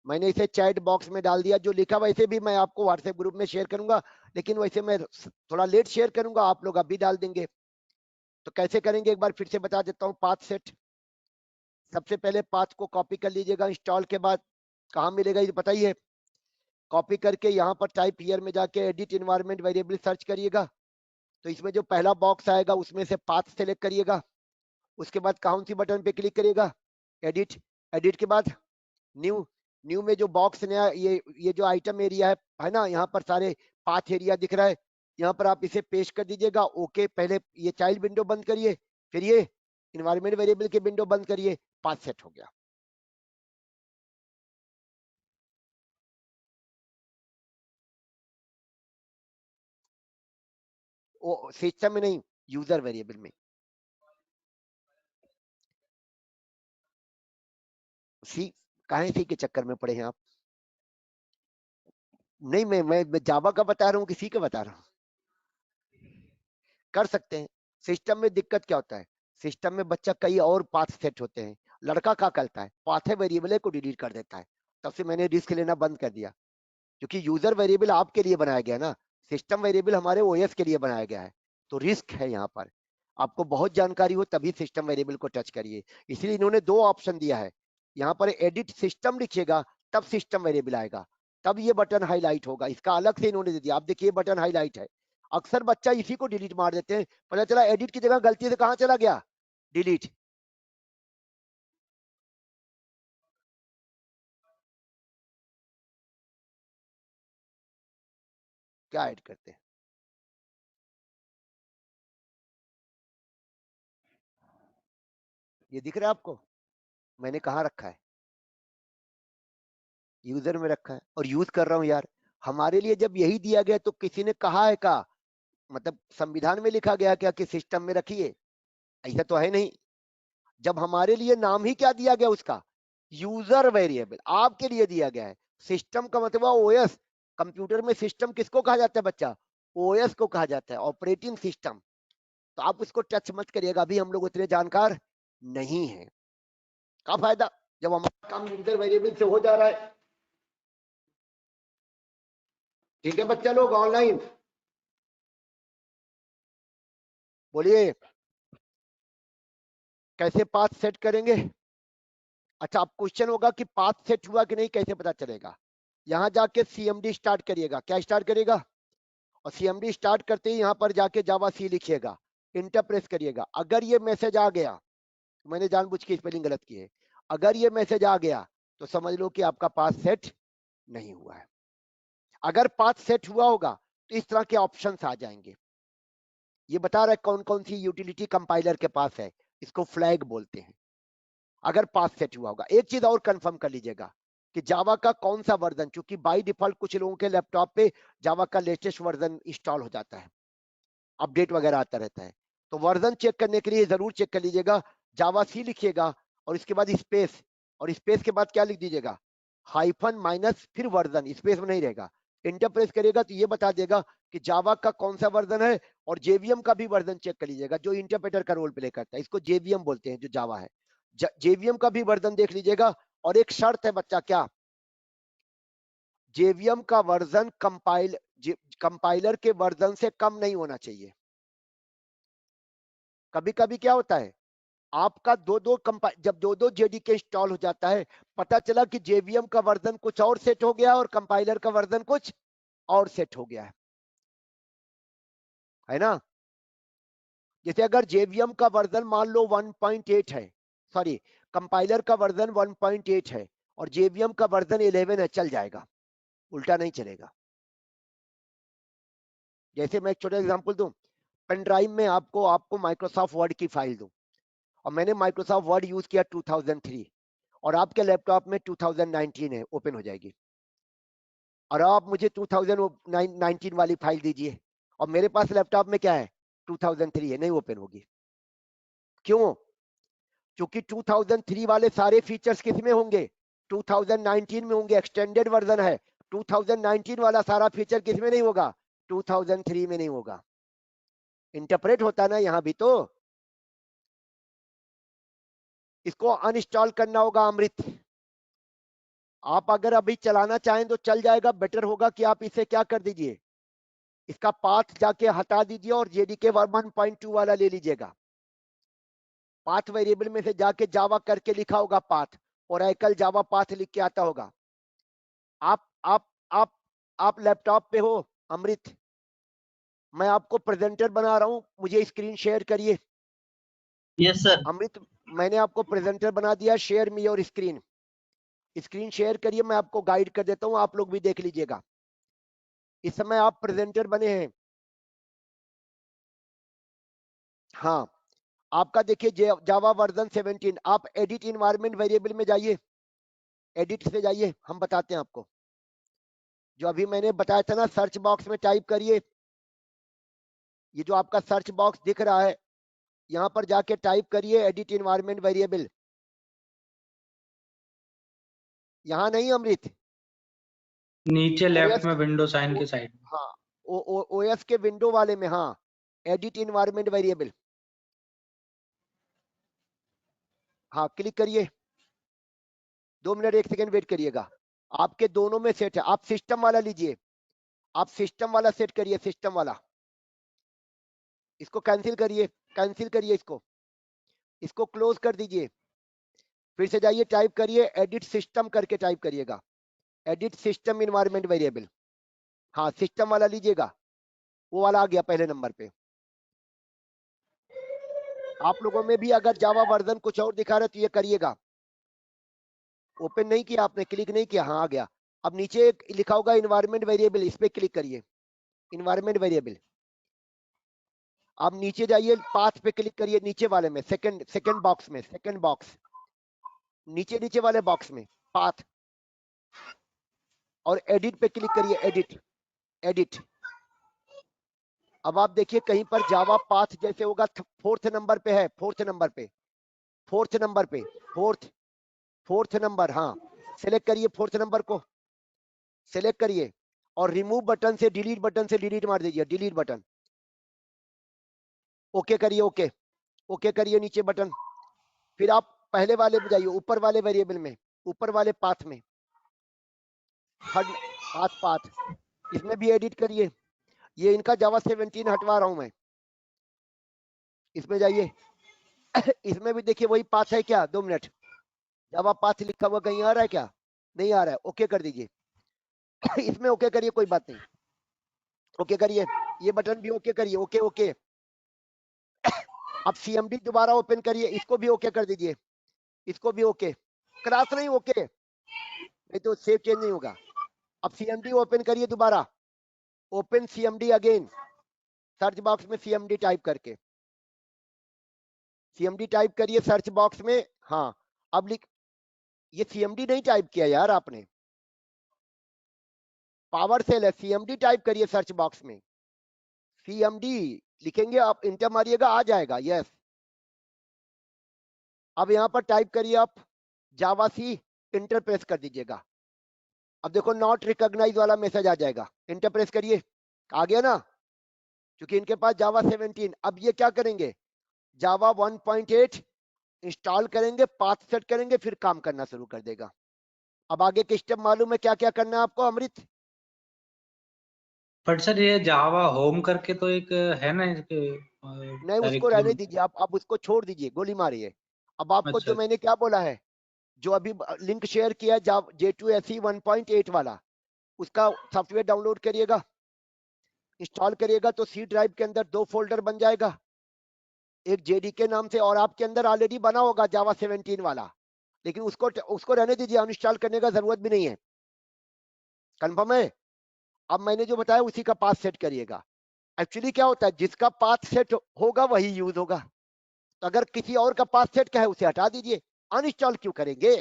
मैंने इसे चैट बॉक्स में डाल दिया, जो लिखा वैसे भी मैं आपको व्हाट्सएप ग्रुप में शेयर करूंगा, लेकिन वैसे मैं थोड़ा लेट शेयर करूंगा, आप लोग अभी डाल देंगे। तो कैसे करेंगे एक बार फिर से बता देता हूं। पाथ सेट, सबसे पहले पाथ को कॉपी कर लीजिएगा। इंस्टॉल के बाद कहां मिलेगा ये बताइए। कॉपी करके यहाँ पर टाइप हियर में जाके एडिट एनवायरनमेंट वेरिएबल सर्च करिएगा, तो इसमें जो पहला बॉक्स आएगा उसमें से पाथ सेलेक्ट करिएगा। उसके बाद कौन सी बटन पे क्लिक करिएगा? एडिट। एडिट के बाद न्यू। न्यू में जो बॉक्स नया, ये जो आइटम एरिया है ना, यहाँ पर सारे पाथ एरिया दिख रहा है, यहाँ पर आप इसे पेस्ट कर दीजिएगा। ओके, पहले ये चाइल्ड विंडो बंद करिए, फिर ये इन्वायरमेंट वेरिएबल के विंडो बंद करिए। पाथ सेट हो गया। वो सिस्टम में नहीं, यूजर वेरिएबल में। सी, कहां सी के चक्कर में पड़े हैं आप? नहीं, मैं जावा का बता रहा हूँ, किसी का बता रहा हूँ। कर सकते हैं। सिस्टम में दिक्कत क्या होता है, सिस्टम में बच्चा कई और पाथ सेट होते हैं। लड़का क्या करता है, पाथ वेरिएबल को डिलीट कर देता है। तब से मैंने रिस्क लेना बंद कर दिया, क्योंकि यूजर वेरिएबल आपके लिए बनाया गया ना, सिस्टम वेरिएबल हमारे ओएस के लिए बनाया गया है। तो रिस्क है यहाँ पर। आपको बहुत जानकारी हो तभी सिस्टम वेरिएबल को टच करिए। इसलिए इन्होंने दो ऑप्शन दिया है, यहाँ पर एडिट सिस्टम लिखिएगा तब सिस्टम वेरिएबल आएगा, तब ये बटन हाईलाइट होगा। इसका अलग से इन्होंने दे दिया। आप देखिए बटन हाईलाइट है। अक्सर बच्चा इसी को डिलीट मार देते हैं, पता चला एडिट की जगह गलती से कहाँ चला गया, डिलीट। क्या ऐड करते हैं? ये दिख रहा है आपको? मैंने कहाँ रखा है? यूजर में रखा है और यूज कर रहा हूं यार। हमारे लिए जब यही दिया गया तो किसी ने कहा है का, मतलब संविधान में लिखा गया क्या कि सिस्टम में रखिए? ऐसा तो है नहीं। जब हमारे लिए नाम ही क्या दिया गया उसका, यूजर वेरिएबल, आपके लिए दिया गया है। सिस्टम का मतलब ओएस। कंप्यूटर में सिस्टम किसको कहा जाता है बच्चा? ओएस को कहा जाता है, ऑपरेटिंग सिस्टम। तो आप उसको टच मत करिएगा, अभी हम लोग उतने जानकार नहीं है। क्या फायदा जब हमारा काम यूजर वेरिएबल से हो जा रहा है। ठीक है बच्चा लोग ऑनलाइन बोलिए, कैसे पाथ सेट करेंगे? अच्छा, अब क्वेश्चन होगा कि पाथ सेट हुआ कि नहीं, कैसे पता चलेगा? यहां जाके सीएमडी स्टार्ट करिएगा। क्या स्टार्ट करेगा? और सीएमडी स्टार्ट करते ही यहां पर जाके जावा सी लिखिएगा, इंटर प्रेस करिएगा। अगर ये मैसेज आ गया, तो मैंने जानबूझ के स्पेलिंग गलत की है, अगर ये मैसेज आ गया तो समझ लो कि आपका पाथ सेट नहीं हुआ है। अगर पाथ सेट हुआ होगा तो इस तरह के ऑप्शंस आ जाएंगे। ये बता रहा है कौन कौन सी यूटिलिटी कंपाइलर के पास है, इसको फ्लैग बोलते हैं। अगर पाथ सेट हुआ होगा। एक चीज और कंफर्म कर लीजिएगा कि जावा का कौन सा वर्जन, क्योंकि बाय डिफॉल्ट कुछ लोगों के लैपटॉप पे जावा का लेटेस्ट वर्जन इंस्टॉल हो जाता है, अपडेट वगैरह आता रहता है। तो वर्जन चेक करने के लिए जरूर चेक कर लीजिएगा, जावा सी लिखिएगा और इसके बाद स्पेस, और स्पेस के बाद क्या लिख दीजिएगा, हाइफन माइनस फिर वर्जन, स्पेस में नहीं रहेगा। इंटर प्रेस करिएगा तो ये बता देगा कि जावा का कौन सा वर्जन है, और जेवीएम का भी वर्जन चेक कर लीजिएगा, जो इंटरप्रेटर का रोल प्ले करता है, इसको जेवीएम बोलते हैं जो जावा है। जेवीएम का भी वर्जन देख लीजिएगा। और एक शर्त है बच्चा, क्या, जेवीएम का वर्जन कंपाइलर के वर्जन से कम नहीं होना चाहिए। कभी कभी क्या होता है, आपका जब दो जेडीके इंस्टॉल हो जाता है, पता चला कि जेवीएम का वर्जन कुछ और सेट हो गया और कंपाइलर का वर्जन कुछ और सेट हो गया है ना। जैसे अगर जेवीएम का वर्जन मान लो 1.8 है, सॉरी कंपाइलर का वर्जन 1.8 है और जेवीएम का वर्जन 11 है, चल जाएगा, उल्टा नहीं चलेगा। जैसे मैं एक छोटा एग्जांपल दूं, पेन ड्राइव में आपको माइक्रोसॉफ्ट वर्ड की फाइल दूं, और मैंने माइक्रोसॉफ्ट वर्ड यूज किया 2003, और आपके लैपटॉप में 2019 है, ओपन हो जाएगी। और आप मुझे 2019 वाली फाइल दीजिए, और मेरे पास लैपटॉप में क्या है, 2003 है, नहीं ओपन होगी। क्यों? क्योंकि 2003 वाले सारे फीचर्स किस में होंगे, 2019 में होंगे, एक्सटेंडेड वर्जन है। 2019 वाला सारा फीचर किस में नहीं होगा, 2003 में नहीं होगा। इंटरप्रेट होता ना यहां भी। तो इसको अनइंस्टॉल करना होगा अमृत। आप अगर अभी चलाना चाहें तो चल जाएगा, बेटर होगा कि आप इसे क्या कर दीजिए, इसका पाथ जाके हटा दीजिए और जेडीके 1.2 वाला ले लीजिएगा। पाथ वेरिएबल में से जाके जावा करके लिखा होगा पाथ, और एकल जावा पाथ लिख के आता होगा। आप लैपटॉप पे हो अमृत, मैं आपको प्रेजेंटर बना रहा हूं, मुझे स्क्रीन शेयर करिए। Yes sir. अमृत, मैंने आपको प्रेजेंटर बना दिया, share me your screen. Screen share करिए, मैं आपको गाइड कर देता हूं, आप लोग भी देख लीजिएगा। इस समय आप प्रेजेंटर बने हैं। हाँ, आपका देखिए जावा वर्जन 17। आप एडिट इन्वायरमेंट वेरिएबल में जाइए, एडिट से जाइए, हम बताते हैं आपको। जो अभी मैंने बताया था ना, सर्च बॉक्स में टाइप करिए, ये जो आपका सर्च बॉक्स दिख रहा है, यहां पर जाके टाइप करिए एडिट इन्वायरमेंट वेरिएबल। यहां नहीं अमृत, नीचे लेफ्ट ओएस, में विंडो साइन के साइड में। हाँ, ओएस के विंडो वाले में, हाँ, एडिट इन्वायरमेंट वेरिएबल, हाँ क्लिक करिए। 2 मिनट 1 सेकंड वेट करिएगा। आपके दोनों में सेट है, आप सिस्टम वाला लीजिए, आप सिस्टम वाला सेट करिए, सिस्टम वाला। इसको कैंसिल करिए, कैंसिल करिए, इसको क्लोज कर दीजिए। फिर से जाइए, टाइप करिए एडिट सिस्टम करके टाइप करिएगा, एडिट सिस्टम इन्वायरमेंट वेरिएबल। हाँ, सिस्टम वाला लीजिएगा, वो वाला आ गया पहले नंबर पे। आप लोगों में भी अगर जावा वर्जन कुछ और दिखा रहा है तो ये करिएगा। ओपन नहीं किया आपने, क्लिक नहीं किया, हाँ आ गया। अब नीचे एक लिखा होगा इन्वायरमेंट वेरिएबल, इस पे क्लिक करिए, इन्वायरमेंट वेरिएबल। आप नीचे जाइए, पाथ पे क्लिक करिए, नीचे वाले में, सेकंड बॉक्स में, सेकंड बॉक्स, नीचे वाले बॉक्स में पाथ, और एडिट पे क्लिक करिए, एडिट, एडिट। अब आप देखिए कहीं पर जावा पाथ जैसे होगा, फोर्थ नंबर पे है, फोर्थ नंबर पे, फोर्थ नंबर पे, फोर्थ नंबर, हाँ, सेलेक्ट करिए फोर्थ नंबर को, सेलेक्ट करिए, और रिमूव बटन से डिलीट मार दीजिए, डिलीट बटन, ओके करिए, ओके करिए, नीचे बटन। फिर आप पहले वाले में जाइए, ऊपर वाले वेरिएबल में, ऊपर वाले पाथ में, थर्ड पाथ, इसमें भी एडिट करिए। ये इनका जावा 17 हटवा रहा हूं मैं, इसमें जाइए। इसमें भी देखिए वही पाथ है क्या, 2 मिनट, जावा पाथ लिखा हुआ कहीं आ रहा है क्या, नहीं आ रहा है, ओके कर दीजिए। इसमें ओके करिए, कोई बात नहीं, ओके करिए, ये बटन भी ओके करिए, ओके। अब सीएमडी दोबारा ओपन करिए, इसको भी ओके कर दीजिए, इसको भी ओके, क्रॉस नहीं, ओके, नहीं तो सेव चेंज नहीं होगा। अब सीएमडी ओपन करिए दोबारा, open CMD again, search box में सीएमडी टाइप करके, सीएमडी टाइप करिए सर्च बॉक्स में। हाँ, अब ये सीएमडी नहीं टाइप किया यार आपने, पावर सेल है, सीएमडी टाइप करिए सर्च बॉक्स में, सीएमडी, लिखेंगे, आप इंटर मारिएगा, आ जाएगा। यस, अब यहाँ पर टाइप करिए आप जावा सी, इंटर प्रेस कर दीजिएगा। अब देखो नॉट रिकॉग्नाइज वाला मैसेज आ जाएगा, इंटर प्रेस करिए, आ गया ना, क्योंकि इनके पास जावा 17। अब ये क्या करेंगे, जावा 1.8 इंस्टॉल करेंगे, पाथ सेट करेंगे, फिर काम करना शुरू कर देगा। अब आगे के स्टेप मालूम है क्या क्या करना है आपको अमृत? बट सर ये जावा होम करके तो एक है ना नहीं, उसको डायरेक्टरी। रहने दीजिए, आप उसको छोड़ दीजिए, गोली मारिए। अब आपको अच्छा जो मैंने क्या बोला है, जो अभी लिंक शेयर किया J2SE 1.8 वाला, उसका सॉफ्टवेयर डाउनलोड करिएगा, इंस्टॉल करिएगा, तो सी ड्राइव के अंदर 2 फोल्डर बन जाएगा, एक JDK नाम से, और आपके अंदर ऑलरेडी बना होगा जावा 17 वाला, लेकिन उसको रहने दीजिए, अनइंस्टॉल करने का जरूरत भी नहीं है। कंफर्म है? अब मैंने जो बताया उसी का पाथ सेट करिएगा। एक्चुअली क्या होता है, जिसका पाथ सेट होगा वही यूज होगा, तो अगर किसी और का पाथ सेट का है उसे हटा दीजिए, अनइंस्टॉल क्यों करेंगे,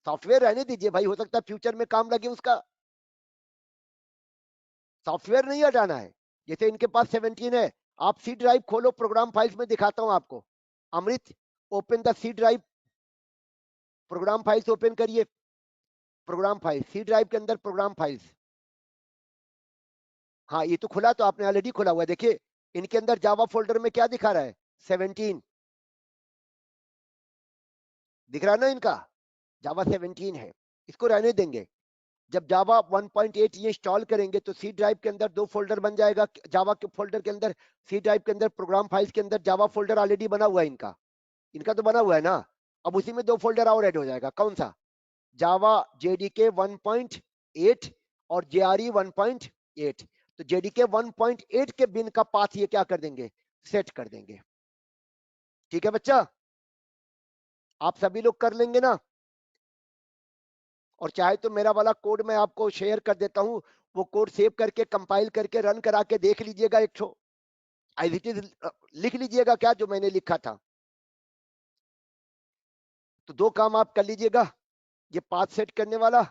सॉफ्टवेयर रहने दीजिए भाई, हो सकता है फ्यूचर में काम लगे उसका, सॉफ्टवेयर नहीं हटाना है। जैसे इनके पास 17 है, आप सी ड्राइव खोलो, प्रोग्राम फाइल्स में दिखाता हूं आपको, Amrit open the C drive, program files open करिए, प्रोग्राम फाइल सी ड्राइव के अंदर प्रोग्राम फाइल्स, हाँ ये तो खुला, तो आपने ऑलरेडी खुला हुआ है, देखिए इनके अंदर जावा फोल्डर में क्या दिखा रहा है, 17 दिख रहा है ना, इनका जावा 17 है, इसको रहने देंगे। जब जावा 1.8 ये इंस्टॉल करेंगे तो सी ड्राइव के अंदर 2 फोल्डर बन जाएगा, जावा के फोल्डर के अंदर, सी ड्राइव के अंदर प्रोग्राम फाइल्स के अंदर जावा फोल्डर ऑलरेडी बना हुआ है इनका, इनका तो बना हुआ है ना, अब उसी में 2 फोल्डर और ऐड हो जाएगा, कौन सा, जावा JDK 1.8 और JRE 1.8, तो JDK 1.8 के बिन का पाथ ये क्या कर देंगे, सेट कर देंगे। ठीक है बच्चा, आप सभी लोग कर लेंगे ना, और चाहे तो मेरा वाला कोड मैं आपको शेयर कर देता हूं, वो कोड सेव करके कंपाइल करके रन करा के देख लीजिएगा, एक ठो एज इट इज लिख लीजिएगा क्या जो मैंने लिखा था। तो 2 काम आप कर लीजिएगा, ये पाथ सेट करने वाला,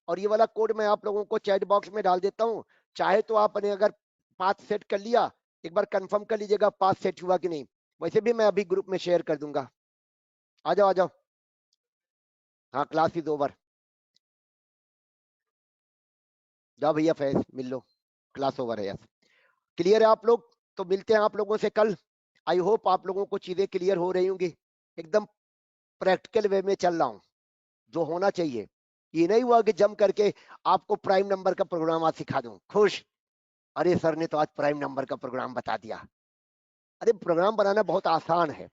और ये वाला कोड मैं आप लोगों को चैट बॉक्स में डाल देता हूं, चाहे तो आपने अगर पाथ सेट कर लिया, एक बार कंफर्म कर लीजिएगा पाथ सेट हुआ कि नहीं, वैसे भी मैं अभी ग्रुप में शेयर कर दूंगा। आ जाओ आ जाओ, हाँ क्लास इज ओवर, जाओ भैया फैज मिल लो, क्लास ओवर है। यस, क्लियर है आप लोग? तो मिलते हैं आप लोगों से कल, आई होप आप लोगों को चीजें क्लियर हो रही होंगी, एकदम प्रैक्टिकल वे में चल रहा हूं जो होना चाहिए, ये नहीं हुआ कि जम करके आपको प्राइम नंबर का प्रोग्राम आज सिखा दूं, खुश, अरे सर ने तो आज प्राइम नंबर का प्रोग्राम बता दिया। अरे प्रोग्राम बनाना बहुत आसान है,